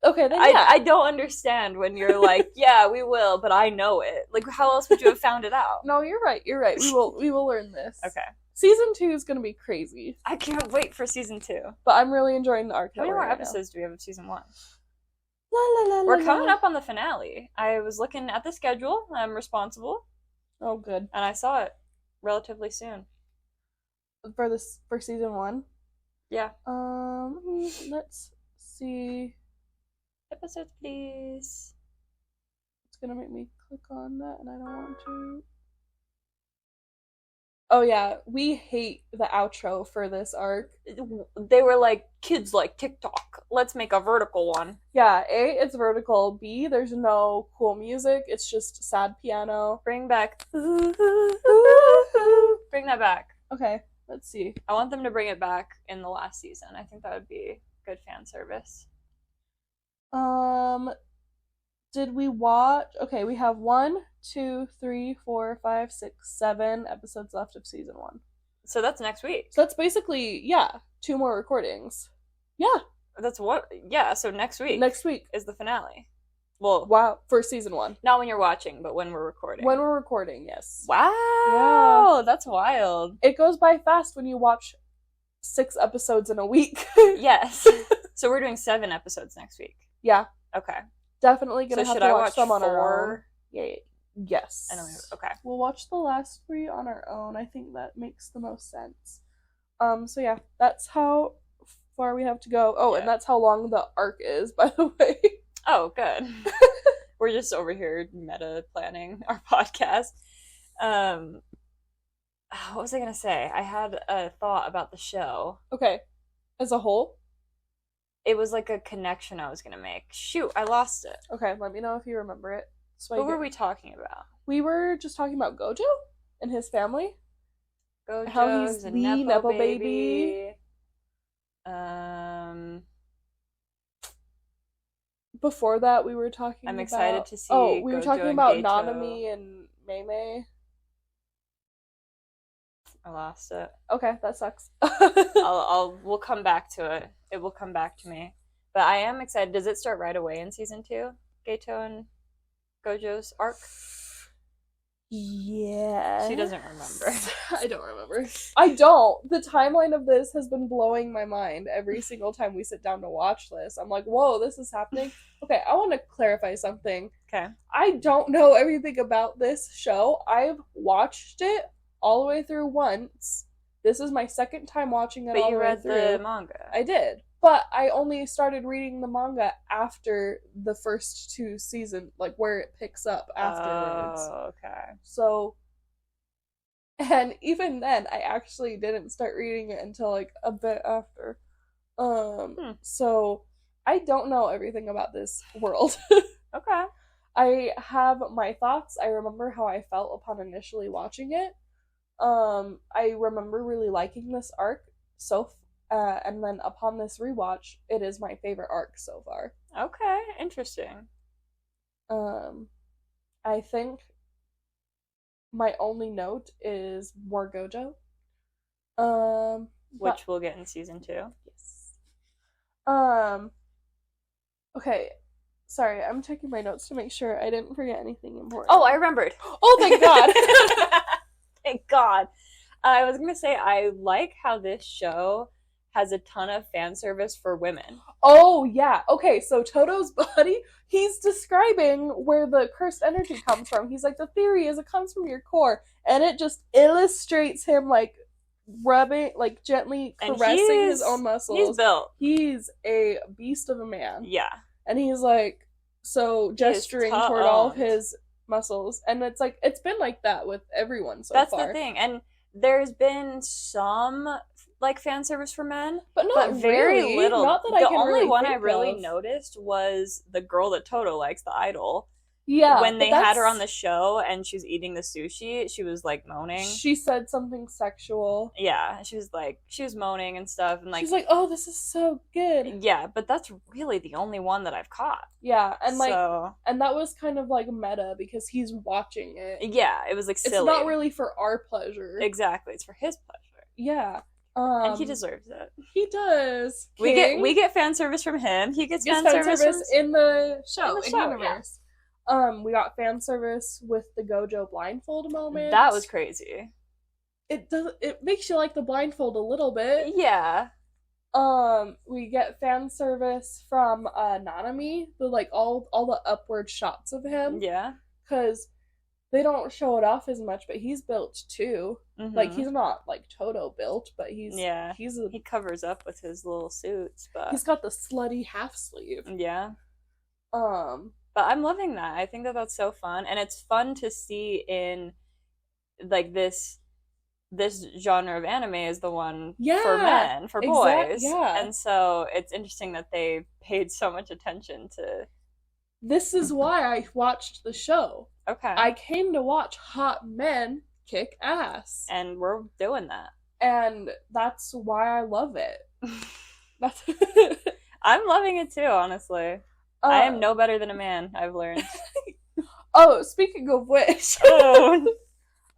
Okay, then yeah. I don't understand when you're like, yeah, we will, but I know it. Like, how else would you have found it out? No, you're right. We will learn this. Okay. Season 2 is going to be crazy. I can't wait for season 2. But I'm really enjoying the arc. How many more episodes do we have of season 1? We're coming up on the finale. I was looking at the schedule. I'm responsible. Oh, good. And I saw it relatively soon. For season 1? Yeah. Let's see. Episodes, please. It's gonna make me click on that, and I don't want to. Oh yeah, we hate the outro for this arc. They were like, kids like TikTok. Let's make a vertical one. Yeah, A, it's vertical. B, there's no cool music. It's just sad piano. Bring back. Bring that back. Okay, let's see. I want them to bring it back in the last season. I think that would be good fan service. Did we watch? Okay, we have 1, 2, 3, 4, 5, 6, 7 episodes left of season 1. So that's next week. So that's basically, 2 more recordings. Yeah. That's what? Yeah, so next week. Next week is the finale. Well, wow, for season 1. Not when you're watching, but when we're recording. When we're recording, yes. Wow, that's wild. It goes by fast when you watch 6 episodes in a week. Yes. So we're doing 7 episodes next week. Yeah. Okay. Definitely gonna have to watch some on 4? our own. Yeah. Yes. I know. Okay. We'll watch the last 3 on our own. I think that makes the most sense. So yeah, that's how far we have to go. Oh, yeah. And that's how long the arc is, by the way. Oh, good. We're just over here meta planning our podcast. What was I gonna say? I had a thought about the show. Okay. As a whole? it was like a connection I was gonna make. Shoot, I lost it. Okay, let me know if you remember it. What were we talking about? We were just talking about Gojo and his family. Gojo, how he's a the Nepo baby. Before that, we were talking I'm excited about... to see Oh, we were Gojo talking and about Geto. Nanami and Mei. I lost it. Okay, that sucks. We'll come back to it. It will come back to me. But I am excited. Does it start right away in season 2? Geto and Gojo's arc? Yeah. She doesn't remember. I don't remember. I don't. The timeline of this has been blowing my mind every single time we sit down to watch this. I'm like, whoa, this is happening. Okay, I want to clarify something. Okay. I don't know everything about this show. I've watched it all the way through once. This is my second time watching it all the way through. But you read the manga. I did. But I only started reading the manga after the first 2 seasons, like where it picks up afterwards. Oh, okay. So, and even then, I actually didn't start reading it until like a bit after. So I don't know everything about this world. Okay. I have my thoughts. I remember how I felt upon initially watching it. I remember really liking this arc and then upon this rewatch, it is my favorite arc so far. Okay, interesting. I think my only note is more Gojo. Which we'll get in season 2. Yes. Okay. Sorry, I'm checking my notes to make sure I didn't forget anything important. Oh, I remembered. Oh, thank God. Thank God. I was going to say, I like how this show has a ton of fan service for women. Oh, yeah. Okay, so Toto's buddy, he's describing where the cursed energy comes from. He's like, the theory is it comes from your core. And it just illustrates him, like, rubbing, like, gently caressing his own muscles. He's built. He's a beast of a man. Yeah. And he's, like, so gesturing toward all of his muscles. And it's, like, it's been like that with everyone so far. That's the thing. And there's been some like fan service for men, but very really. little. Not that the only really one I really noticed was the girl that Toto likes, the idol. Yeah, when they had her on the show and she was eating the sushi, she was like moaning. She said something sexual. Yeah, she was moaning and stuff, and like she's like, "Oh, this is so good." Yeah, but that's really the only one that I've caught. Yeah, and like, and that was kind of like meta because he's watching it. Yeah, it was like silly. It's not really for our pleasure. Exactly, it's for his pleasure. Yeah. And he deserves it. He does. King. We get fan service from him. He gets fan service in the show, in the universe. Yeah. We got fan service with the Gojo blindfold moment. That was crazy. It makes you like the blindfold a little bit. Yeah. We get fan service from Nanami, the like all the upward shots of him. Yeah. Because they don't show it off as much, but he's built too. Mm-hmm. Like he's not like Toto built, but he covers up with his little suits, but he's got the slutty half sleeve. Yeah. But I'm loving that. I think that that's so fun, and it's fun to see in like this genre of anime is the one for men, for boys. Yeah. And so it's interesting that they paid so much attention to. This is why I watched the show. Okay. I came to watch hot men kick ass. And we're doing that. And that's why I love it. I'm loving it too, honestly. I am no better than a man, I've learned. Oh, speaking of which. I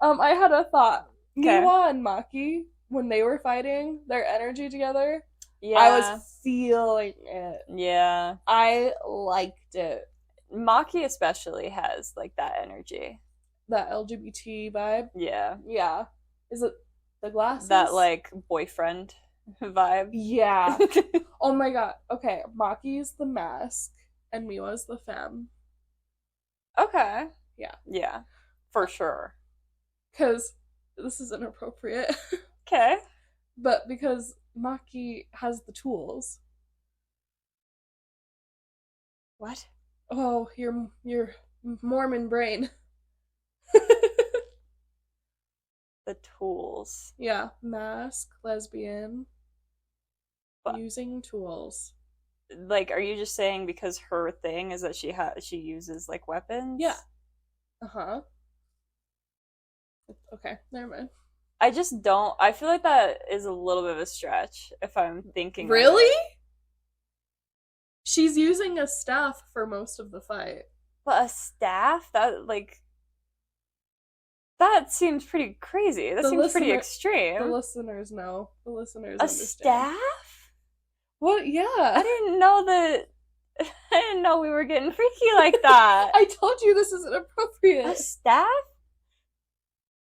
had a thought. Okay. Miwa and Maki, when they were fighting, their energy together, yeah. I was feeling it. Yeah. I liked it. Maki especially has, like, that energy. That LGBT vibe? Yeah. Yeah. Is it the glasses? That, like, boyfriend vibe? Yeah. Oh my god. Okay, Maki's the mask, and Miwa's the femme. Okay. Yeah. Yeah. For sure. Because this is inappropriate. Okay. But because Maki has the tools. What? Oh, your Mormon brain. The tools. Yeah. Mask, lesbian. But using tools. Like, are you just saying because her thing is that she uses like weapons? Yeah. Uh-huh. Okay, never mind. I just don't. I feel like that is a little bit of a stretch if I'm thinking. Really? She's using a staff for most of the fight. But a staff that seems pretty crazy. That seems pretty extreme. The listeners know. The listeners a understand. Staff? What? Yeah. I didn't know that. I didn't know we were getting freaky like that. I told you this isn't appropriate. A staff?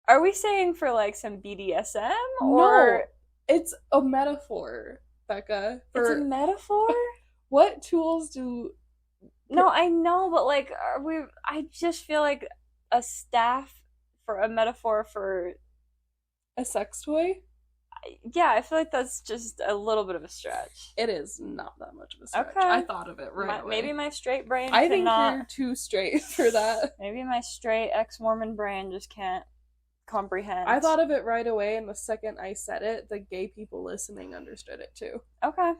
Are we saying for like some BDSM or? No, it's a metaphor, Becca. It's a metaphor? What tools do? No, I know, but like, I just feel like a staff for a metaphor for a sex toy. Yeah, I feel like that's just a little bit of a stretch. It is not that much of a stretch. Okay. I thought of it right away. Maybe my straight brain I think you're too straight for that. Maybe my straight ex-Mormon brain just can't comprehend. I thought of it right away, and the second I said it, the gay people listening understood it too. Okay.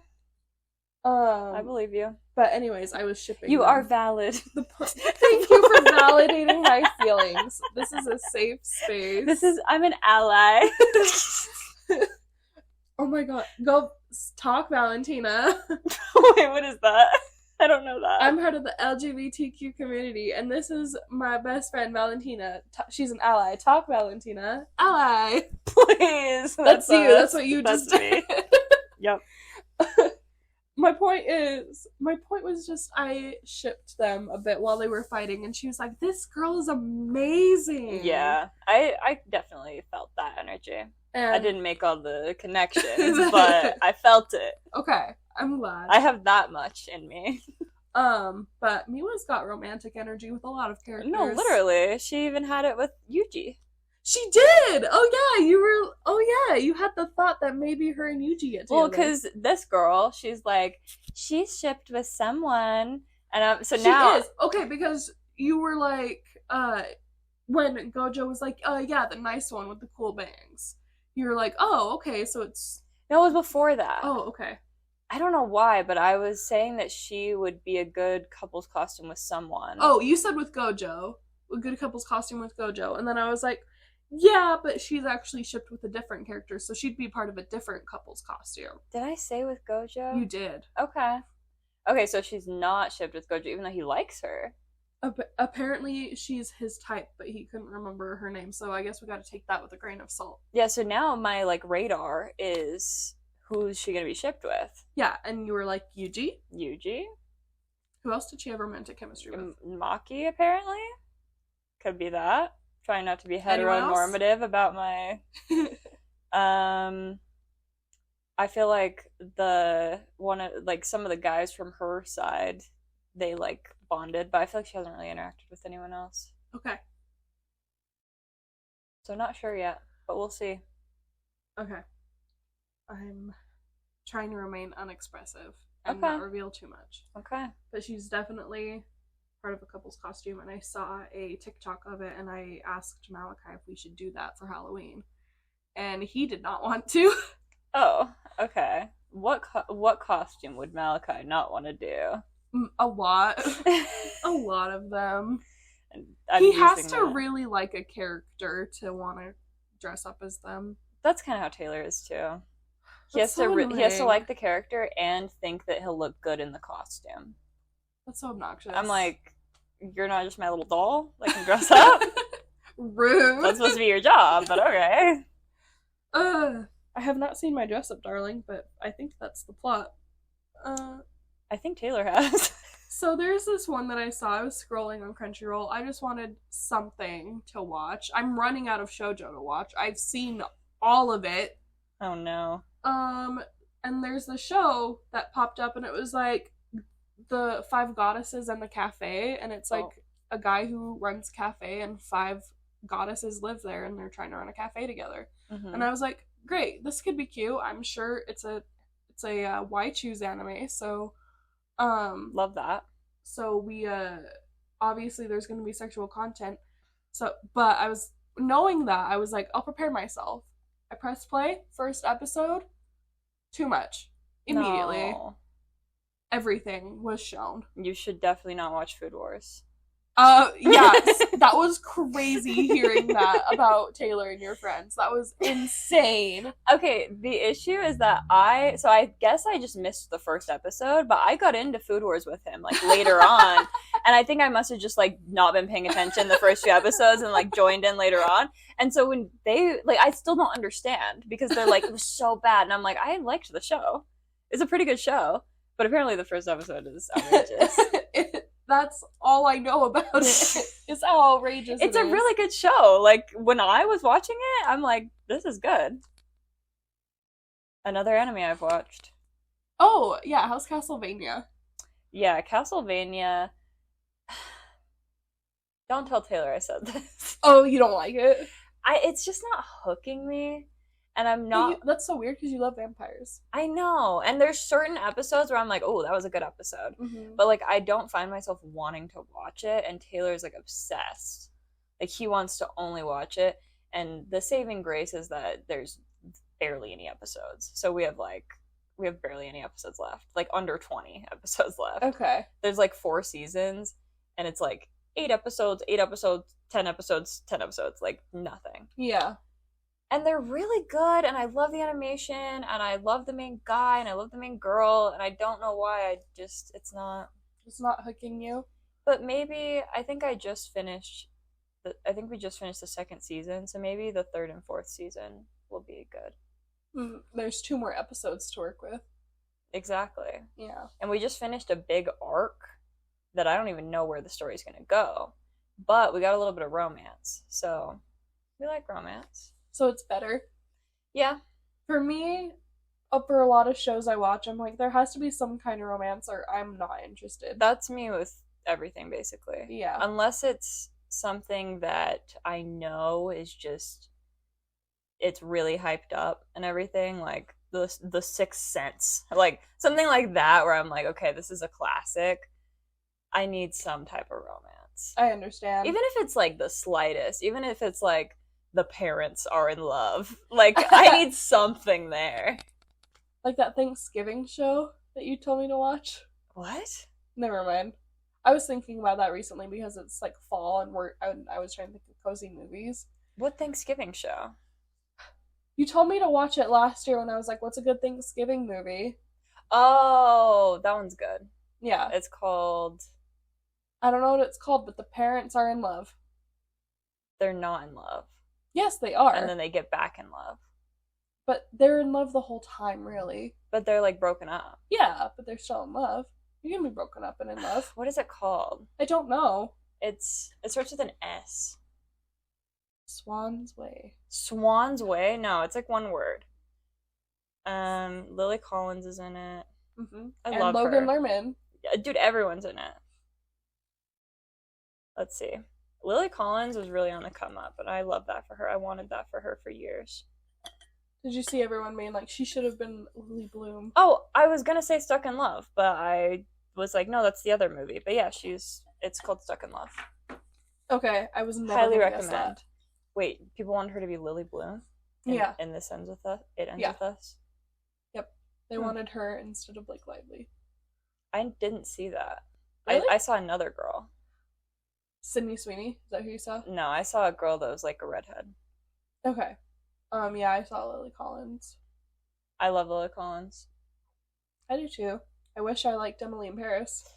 I believe you. But anyways, I was shipping. You are valid. Thank you for validating my feelings. This is a safe space. I'm an ally. Oh my god. Go talk, Valentina. Wait, what is that? I don't know that. I'm part of the LGBTQ community, and this is my best friend, Valentina. She's an ally. Talk, Valentina. Ally. Please. That's you. That's what you just did. Yep. My point was just I shipped them a bit while they were fighting, and she was like, "This girl is amazing." Yeah, I definitely felt that energy. And I didn't make all the connections, but I felt it. Okay, I'm glad. I have that much in me. But Miwa's got romantic energy with a lot of characters. No, literally, she even had it with Yuji. She did. Oh yeah, you had the thought that maybe her and Yuji get together. Well, because this girl, she's shipped with someone, and so now she is okay because you were like, when Gojo was like, yeah, the nice one with the cool bangs. You were like, oh, okay, so it's no, it was before that. Oh, okay. I don't know why, but I was saying that she would be a good couple's costume with someone. Oh, you said with Gojo, a good couple's costume with Gojo, and then I was like, yeah, but she's actually shipped with a different character, so she'd be part of a different couple's costume. Did I say with Gojo? You did. Okay, so she's not shipped with Gojo, even though he likes her. Apparently, she's his type, but he couldn't remember her name, so I guess we gotta take that with a grain of salt. Yeah, so now my, radar is, who's she gonna be shipped with? Yeah, and you were like, Yuji? Who else did she have romantic chemistry with? Maki, apparently? Could be that. Trying not to be heteronormative about my I feel like some of the guys from her side, they bonded, but I feel like she hasn't really interacted with anyone else. Okay. So not sure yet, but we'll see. Okay. I'm trying to remain unexpressive and not reveal too much. Okay. But she's definitely part of a couple's costume, and I saw a TikTok of it, and I asked Malachi if we should do that for Halloween, and he did not want to. Oh, okay. What costume would Malachi not want to do? A lot. A lot of them. He has to really like a character to want to dress up as them. That's kind of how Taylor is too. He has to like the character and think that he'll look good in the costume. That's so obnoxious. I'm like, you're not just my little doll that can dress up? Rude. That's supposed to be your job, but okay. I have not seen My Dress Up Darling, but I think that's the plot. I think Taylor has. So there's this one that I saw. I was scrolling on Crunchyroll. I just wanted something to watch. I'm running out of shoujo to watch. I've seen all of it. Oh no. And there's the show that popped up, and it was the 5 goddesses and the cafe, and it's a guy who runs cafe, and 5 goddesses live there, and they're trying to run a cafe together. Mm-hmm. And I was like, great, this could be cute. I'm sure it's a Why Choose anime, so love that. So we obviously there's going to be sexual content. So but I was knowing that, I was like, I'll prepare myself. I pressed play, first episode, too much immediately. No. everything was shown. You should definitely not watch Food Wars. Yes, that was crazy hearing that about Taylor and your friends. That was insane. Okay, the issue is that I guess I just missed the first episode, but I got into Food Wars with him, like, later on, and I think I must have just, like, not been paying attention the first few episodes and, like, joined in later on, and so when they, like, I still don't understand, because they're like, it was so bad, and I'm like, I liked the show. It's a pretty good show, but apparently the first episode is outrageous. That's all I know about it. Is how outrageous it's a really good show. Like, when I was watching it, I'm like, this is good. Another anime I've watched. Oh, yeah, how's Castlevania? Yeah, Castlevania. Don't tell Taylor I said this. Oh, you don't like it? It's just not hooking me. And I'm not. That's so weird because you love vampires. I know. And there's certain episodes where I'm like, oh, that was a good episode. Mm-hmm. But, like, I don't find myself wanting to watch it. And Taylor's, like, obsessed. Like, he wants to only watch it. And the saving grace is that there's barely any episodes. So we have barely any episodes left. Like, under 20 episodes left. Okay. There's, like, 4 seasons. And it's, like, 8 episodes, 10 episodes, 10 episodes. Like, nothing. Yeah. And they're really good, and I love the animation, and I love the main guy, and I love the main girl, and I don't know why, it's not hooking you. But maybe, I think we just finished the second season, so maybe the third and fourth season will be good. There's 2 more episodes to work with. Exactly. Yeah. And we just finished a big arc that I don't even know where the story's gonna go. But we got a little bit of romance, so we like romance. So it's better. Yeah. For me, for a lot of shows I watch, I'm like, there has to be some kind of romance or I'm not interested. That's me with everything, basically. Yeah. Unless it's something that I know is just, it's really hyped up and everything, like the Sixth Sense. Like, something like that where I'm like, okay, this is a classic. I need some type of romance. I understand. Even if it's, like, the slightest. Even if it's, like, the parents are in love. Like, I need something there. Like that Thanksgiving show that you told me to watch? What? Never mind. I was thinking about that recently because it's, like, fall and I was trying to think of cozy movies. What Thanksgiving show? You told me to watch it last year when I was like, what's a good Thanksgiving movie? Oh, that one's good. Yeah. It's called... I don't know what it's called, but the parents are in love. They're not in love. Yes, they are. And then they get back in love. But they're in love the whole time, really. But they're, like, broken up. Yeah, but they're still in love. You can be broken up and in love. What is it called? I don't know. It starts with an S. Swan's Way. Swan's Way? No, it's, like, one word. Lily Collins is in it. Mm-hmm. I love Logan her. Lerman. Yeah, dude, everyone's in it. Let's see. Lily Collins was really on the come up, and I love that for her. I wanted that for her for years. Did you see everyone being like, she should have been Lily Bloom? Oh, I was gonna say Stuck in Love, but I was like, no, that's the other movie. But yeah, it's called Stuck in Love. Okay, I was never highly gonna recommend. Guess that. Wait, people wanted her to be Lily Bloom? Yeah. And this ends with us? It ends with us? Yep. They wanted her instead of Blake Lively. I didn't see that. Really? I saw another girl. Sydney Sweeney? Is that who you saw? No, I saw a girl that was like a redhead. Okay. Yeah, I saw Lily Collins. I love Lily Collins. I do too. I wish I liked Emily in Paris.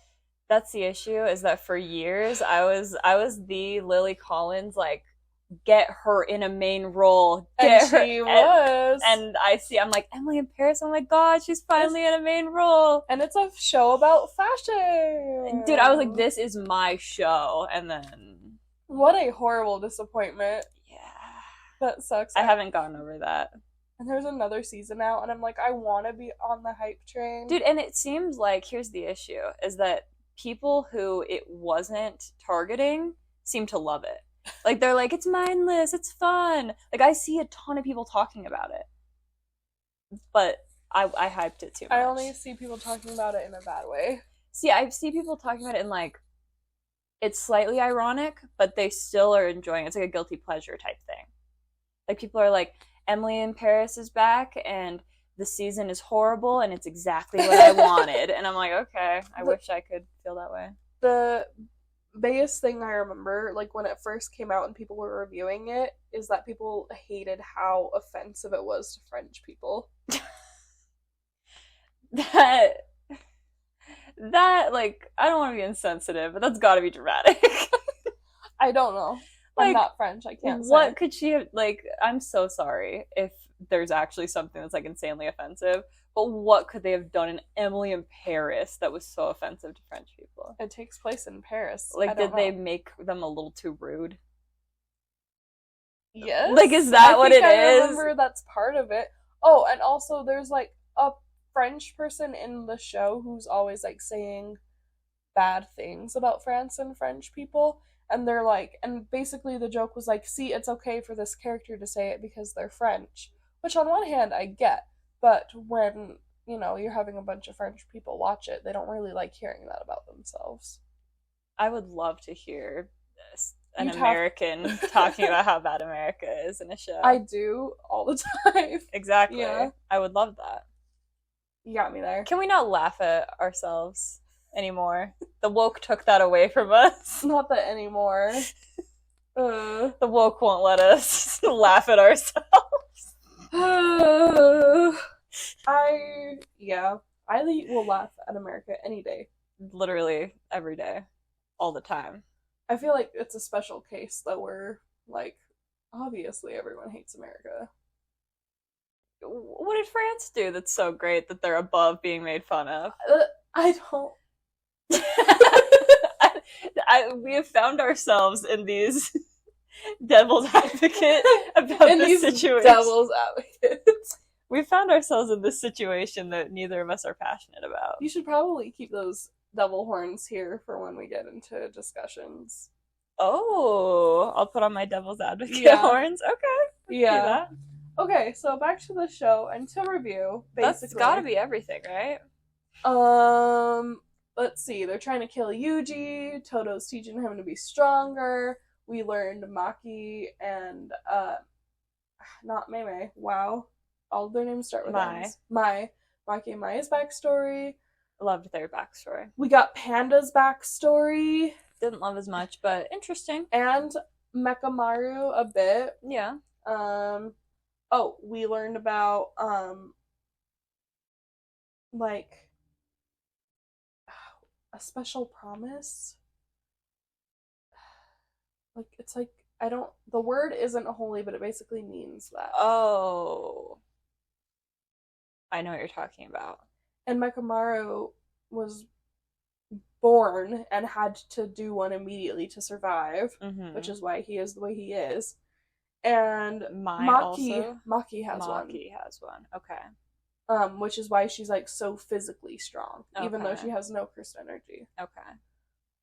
That's the issue, is that for years I was the Lily Collins, like, get her in a main role. And she was. And I'm like, Emily in Paris, oh my god, she's finally in a main role. And it's a show about fashion. Dude, I was like, this is my show. And then... What a horrible disappointment. Yeah. That sucks. I haven't gotten over that. And there's another season out, and I'm like, I want to be on the hype train. Dude, and it seems like, here's the issue, is that people who it wasn't targeting seem to love it. Like, they're like, it's mindless, it's fun. Like, I see a ton of people talking about it. But I hyped it too much. I only see people talking about it in a bad way. See, I see people talking about it in, like, it's slightly ironic, but they still are enjoying it. It's like a guilty pleasure type thing. Like, people are like, Emily in Paris is back, and the season is horrible and it's exactly what I wanted. And I'm like, okay, I wish I could feel that way. The biggest thing I remember, like when it first came out and people were reviewing it, is that people hated how offensive it was to French people. That like, I don't want to be insensitive, but that's got to be dramatic. I don't know. Like, I'm not French. I can't say. What could she have, like, I'm so sorry if there's actually something that's, like, insanely offensive, but what could they have done in Emily in Paris that was so offensive to French people? It takes place in Paris. Like, did they make them a little too rude? Yes. Like, is that what it I is? remember that's part of it. Oh, and also there's, like, a French person in the show who's always, like, saying bad things about France and French people. And they're like, and basically the joke was like, see, it's okay for this character to say it because they're French. Which on one hand I get, but when, you know, you're having a bunch of French people watch it, they don't really like hearing that about themselves. I would love to hear this. An American talking about how bad America is in a show. I do all the time. Exactly. Yeah. I would love that. You got me there. Can we not laugh at ourselves anymore? The woke took that away from us. Not that anymore. The woke won't let us laugh at ourselves. I will laugh at America any day. Literally every day. All the time. I feel like it's a special case though where, like, obviously everyone hates America. What did France do that's so great that they're above being made fun of? I don't. We have found ourselves in these devil's advocate about in this these situation. Devil's advocates. We found ourselves in this situation that neither of us are passionate about. You should probably keep those devil horns here for when we get into discussions. Oh, I'll put on my devil's advocate horns. Okay. Yeah. Okay, so back to the show and to review. Basically, that's got to be everything, right? Let's see. They're trying to kill Yuji. Toto's teaching him to be stronger. We learned Maki and not Mei. Wow, all of their names start with M's. Maki and Mai's backstory. Loved their backstory. We got Panda's backstory. Didn't love as much, but interesting. And Mekamaru a bit. Yeah. Oh, we learned about like a special promise. Like, it's like, the word isn't holy, but it basically means that. Oh. I know what you're talking about. And Mekamaru was born and had to do one immediately to survive, which is why he is the way he is. And Maki has one. Maki has one. Okay. Which is why she's like so physically strong, even though she has no cursed energy. Okay.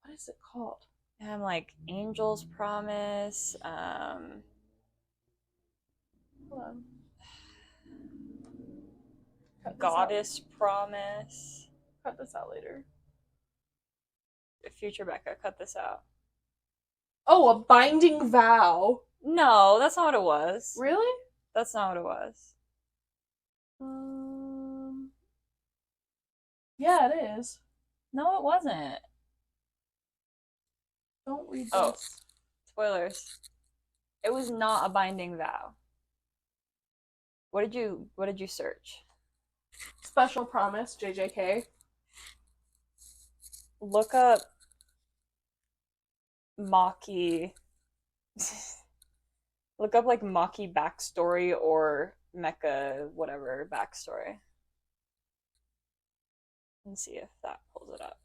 What is it called? And like Angel's Promise. Hold on. Goddess Promise. Cut this out later. Future Becca, cut this out. Oh, a binding vow. No, that's not what it was. Really? That's not what it was. Yeah, it is. No, it wasn't. Don't read this. Oh, spoilers. It was not a binding vow. What did you search? Special promise, JJK. Look up Maki. Look up like Maki backstory or Mecha whatever backstory. And see if that pulls it up.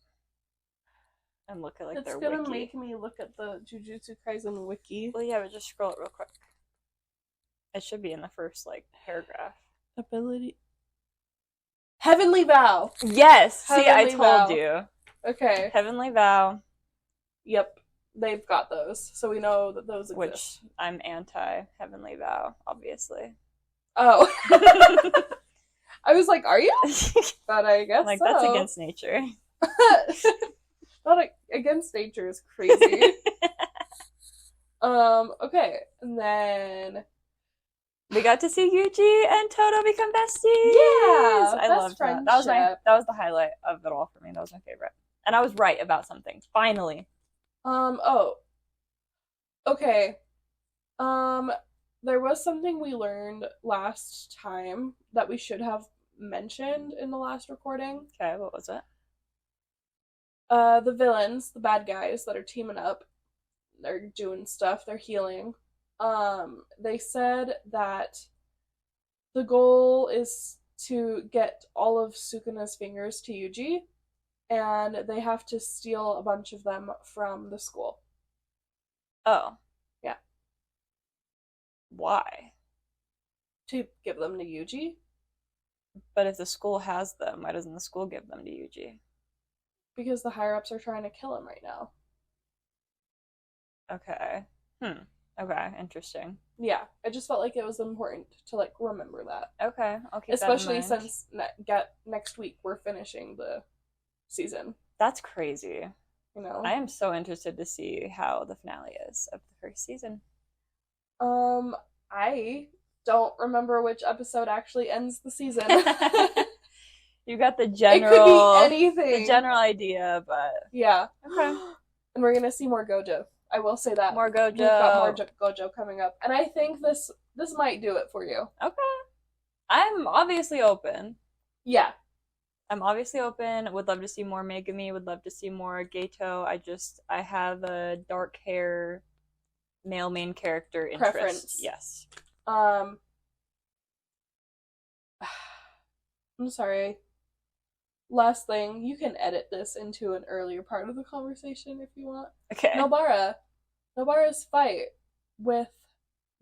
And look at like their wiki. It's gonna make me look at the Jujutsu Kaisen wiki. Well, yeah, but just scroll it real quick. It should be in the first like paragraph. Ability. Heavenly Vow. Yes. Heavenly See, I told Vow. you. Okay. Heavenly Vow. Yep, they've got those, so we know that those exist. Which I'm anti Heavenly Vow, obviously. Oh. I was like, are you? But I guess like, so. That's against nature. Not against nature is crazy. Okay, and then We got to see Yuji and Toto become besties. Yeah, I best loved that. friendship. That was the highlight of it all for me. That was my favorite. And I was right about something. Finally. Oh, okay. There was something we learned last time that we should have mentioned in the last recording. Okay, what was it? The villains, the bad guys that are teaming up, they're doing stuff, they're healing. They said that the goal is to get all of Sukuna's fingers to Yuji, and they have to steal a bunch of them from the school. Oh. Yeah. Why? To give them to Yuji. But if the school has them, why doesn't the school give them to Yuji? Because the higher-ups are trying to kill him right now. Okay. Okay, interesting. Yeah, I just felt like it was important to, like, remember that. Okay, I'll keep Especially that in mind. since next week we're finishing the season. That's crazy. You know? I am so interested to see how the finale is of the first season. I don't remember which episode actually ends the season. You got the It general could be anything. the general idea, but yeah. okay. And we're gonna see more Gojo. I will say that. More Gojo. We've got more Gojo coming up, and I think this might do it for you. Okay. I'm obviously open. Yeah. I'm obviously open. Would love to see more Megami. Would love to see more Gato. I have a dark hair male main character interest. Preference. Yes. I'm sorry. Last thing, you can edit this into an earlier part of the conversation if you want. Okay. Nobara's fight with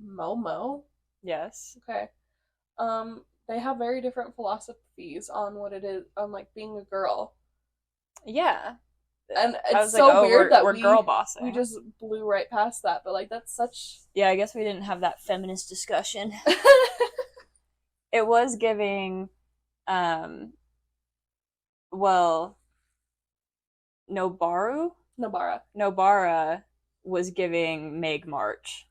Momo. Yes. Okay. They have very different philosophies on what it is, on, like, being a girl. Yeah. And it's so weird that we're girl bossing. We just blew right past that, but, like, that's such... Yeah, I guess we didn't have that feminist discussion. It was giving, well, Nobara was giving Meg March.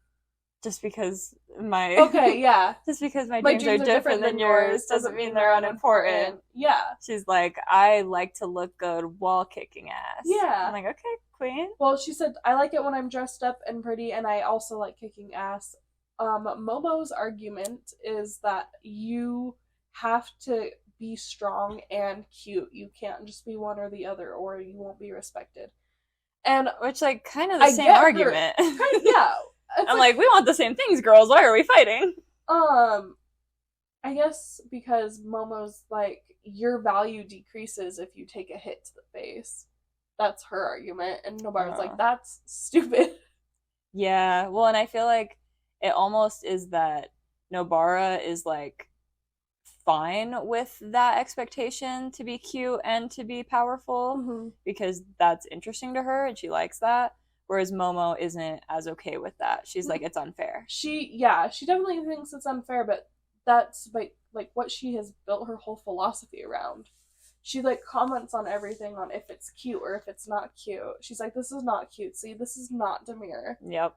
Just because my okay, yeah. Just because my dreams are different than yours doesn't mean they're unimportant. Yeah. She's like, I like to look good while kicking ass. Yeah. I'm like, okay, queen. Well, she said, I like it when I'm dressed up and pretty, and I also like kicking ass. Momo's argument is that you have to be strong and cute. You can't just be one or the other, or you won't be respected. And which, like, kind of the same argument. Yeah. I'm like, we want the same things, girls. Why are we fighting? I guess because Momo's like, your value decreases if you take a hit to the face. That's her argument. And Nobara's like, that's stupid. Yeah, well, and I feel like it almost is that Nobara is, like, fine with that expectation to be cute and to be powerful because that's interesting to her and she likes that. Whereas Momo isn't as okay with that. She's like, it's unfair. She definitely thinks it's unfair, but that's like what she has built her whole philosophy around. She, like, comments on everything on if it's cute or if it's not cute. She's like, this is not cutesy, this is not demure. Yep.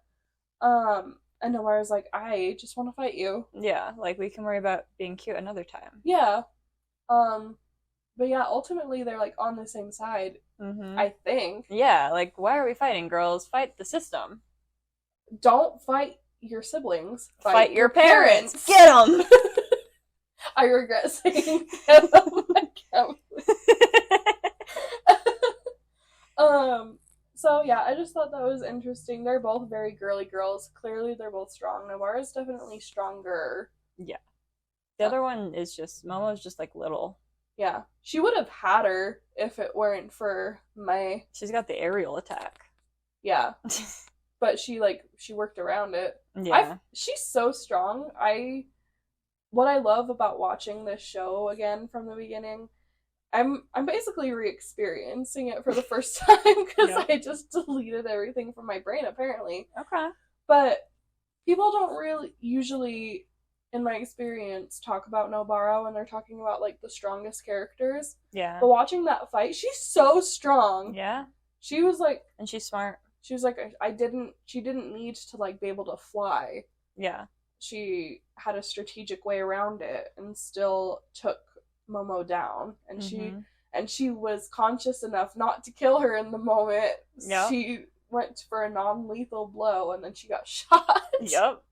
And Nobara's like, I just want to fight you. Yeah, like, we can worry about being cute another time. Yeah. But yeah, ultimately they're, like, on the same side, I think. Yeah, like, why are we fighting, girls? Fight the system. Don't fight your siblings. Fight your parents. Get them! I regret saying get them. So yeah, I just thought that was interesting. They're both very girly girls. Clearly they're both strong. Nobara's definitely stronger. Yeah. The other one is just, Momo's just, like, little. Yeah. She would have had her if it weren't for Mai. She's got the aerial attack. Yeah. But she worked around it. Yeah. She's so strong. What I love about watching this show again from the beginning, I'm basically re-experiencing it for the first time because I just deleted everything from my brain, apparently. Okay. But people don't really usually, in my experience, talk about Nobara when they're talking about, like, the strongest characters. Yeah. But watching that fight, she's so strong. Yeah. She was like... And she's smart. She was like, she didn't need to, like, be able to fly. Yeah. she had a strategic way around it and still took Momo down. And she was conscious enough not to kill her in the moment. Yep. She went for a non-lethal blow and then she got shot. Yep.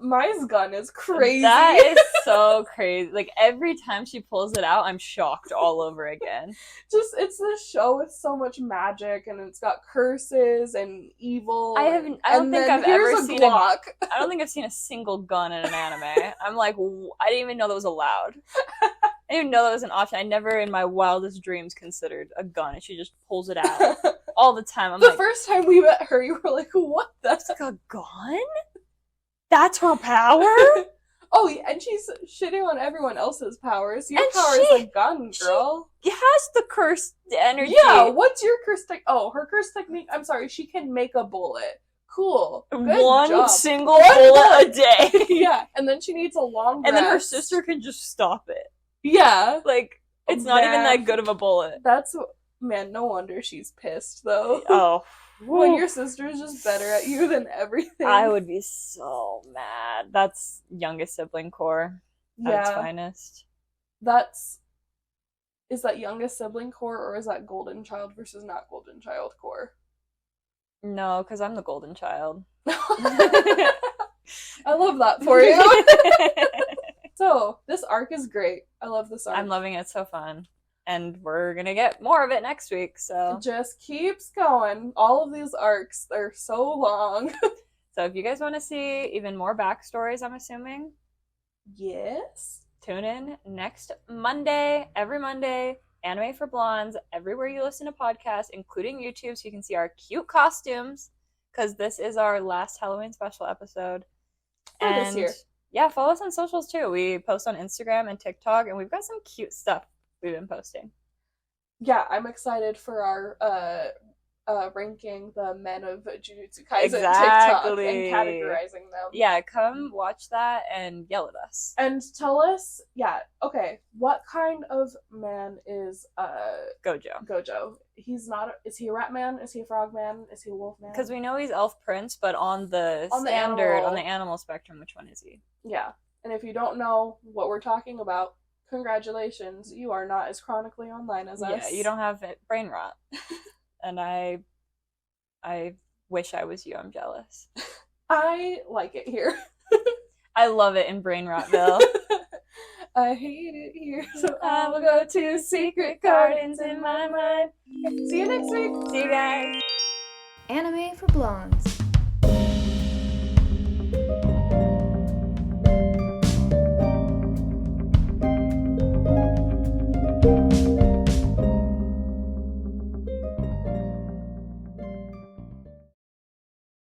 Mai's gun is crazy. That is so crazy. Like, every time she pulls it out, I'm shocked all over again. Just, it's this show with so much magic, and it's got curses and evil. I don't think I've ever seen I don't think I've seen a single gun in an anime. I'm like, I didn't even know that was allowed. I didn't even know that was an option. I never in my wildest dreams considered a gun, and she just pulls it out all the time. The first time we met her, you were like, what the? That's like a gun? That's her power? Oh, yeah, and she's shitting on everyone else's powers. Your power is a gun, girl. She has the cursed energy. Yeah, what's your curse her curse technique, I'm sorry, she can make a bullet. Cool. Good One job. single bullet a day. Yeah, and then she needs a long rest. And then her sister can just stop it. Yeah. Like, it's not even that good of a bullet. Man, no wonder she's pissed, though. Oh. When your sister's just better at you than everything. I would be so mad. That's youngest sibling core at its finest. Is that youngest sibling core, or is that golden child versus not golden child core? No, because I'm the golden child. I love that for you. So, this arc is great. I love this arc. I'm loving it. It's so fun. And we're gonna get more of it next week, so... It just keeps going. All of these arcs, they're so long. So if you guys want to see even more backstories, I'm assuming... Yes. Tune in next Monday, every Monday, Anime for Blondes, everywhere you listen to podcasts, including YouTube, so you can see our cute costumes, because this is our last Halloween special episode. For this year. Yeah, follow us on socials, too. We post on Instagram and TikTok, and we've got some cute stuff we've been posting. Yeah, I'm excited for our ranking the men of Jujutsu Kaisen TikTok and categorizing them. Yeah, come watch that and yell at us. And tell us, what kind of man is Gojo? Is he a rat man? Is he a frog man? Is he a wolf man? Because we know he's elf prince, but on the animal spectrum, which one is he? Yeah, and if you don't know what we're talking about, congratulations, you are not as chronically online as us. Yeah, you don't have brain rot. And I wish I was you. I'm jealous. I like it here. I love it in Brain Rotville. I hate it here, so I will go to secret gardens in my mind. See you next week. See you guys. Anime for Blondes.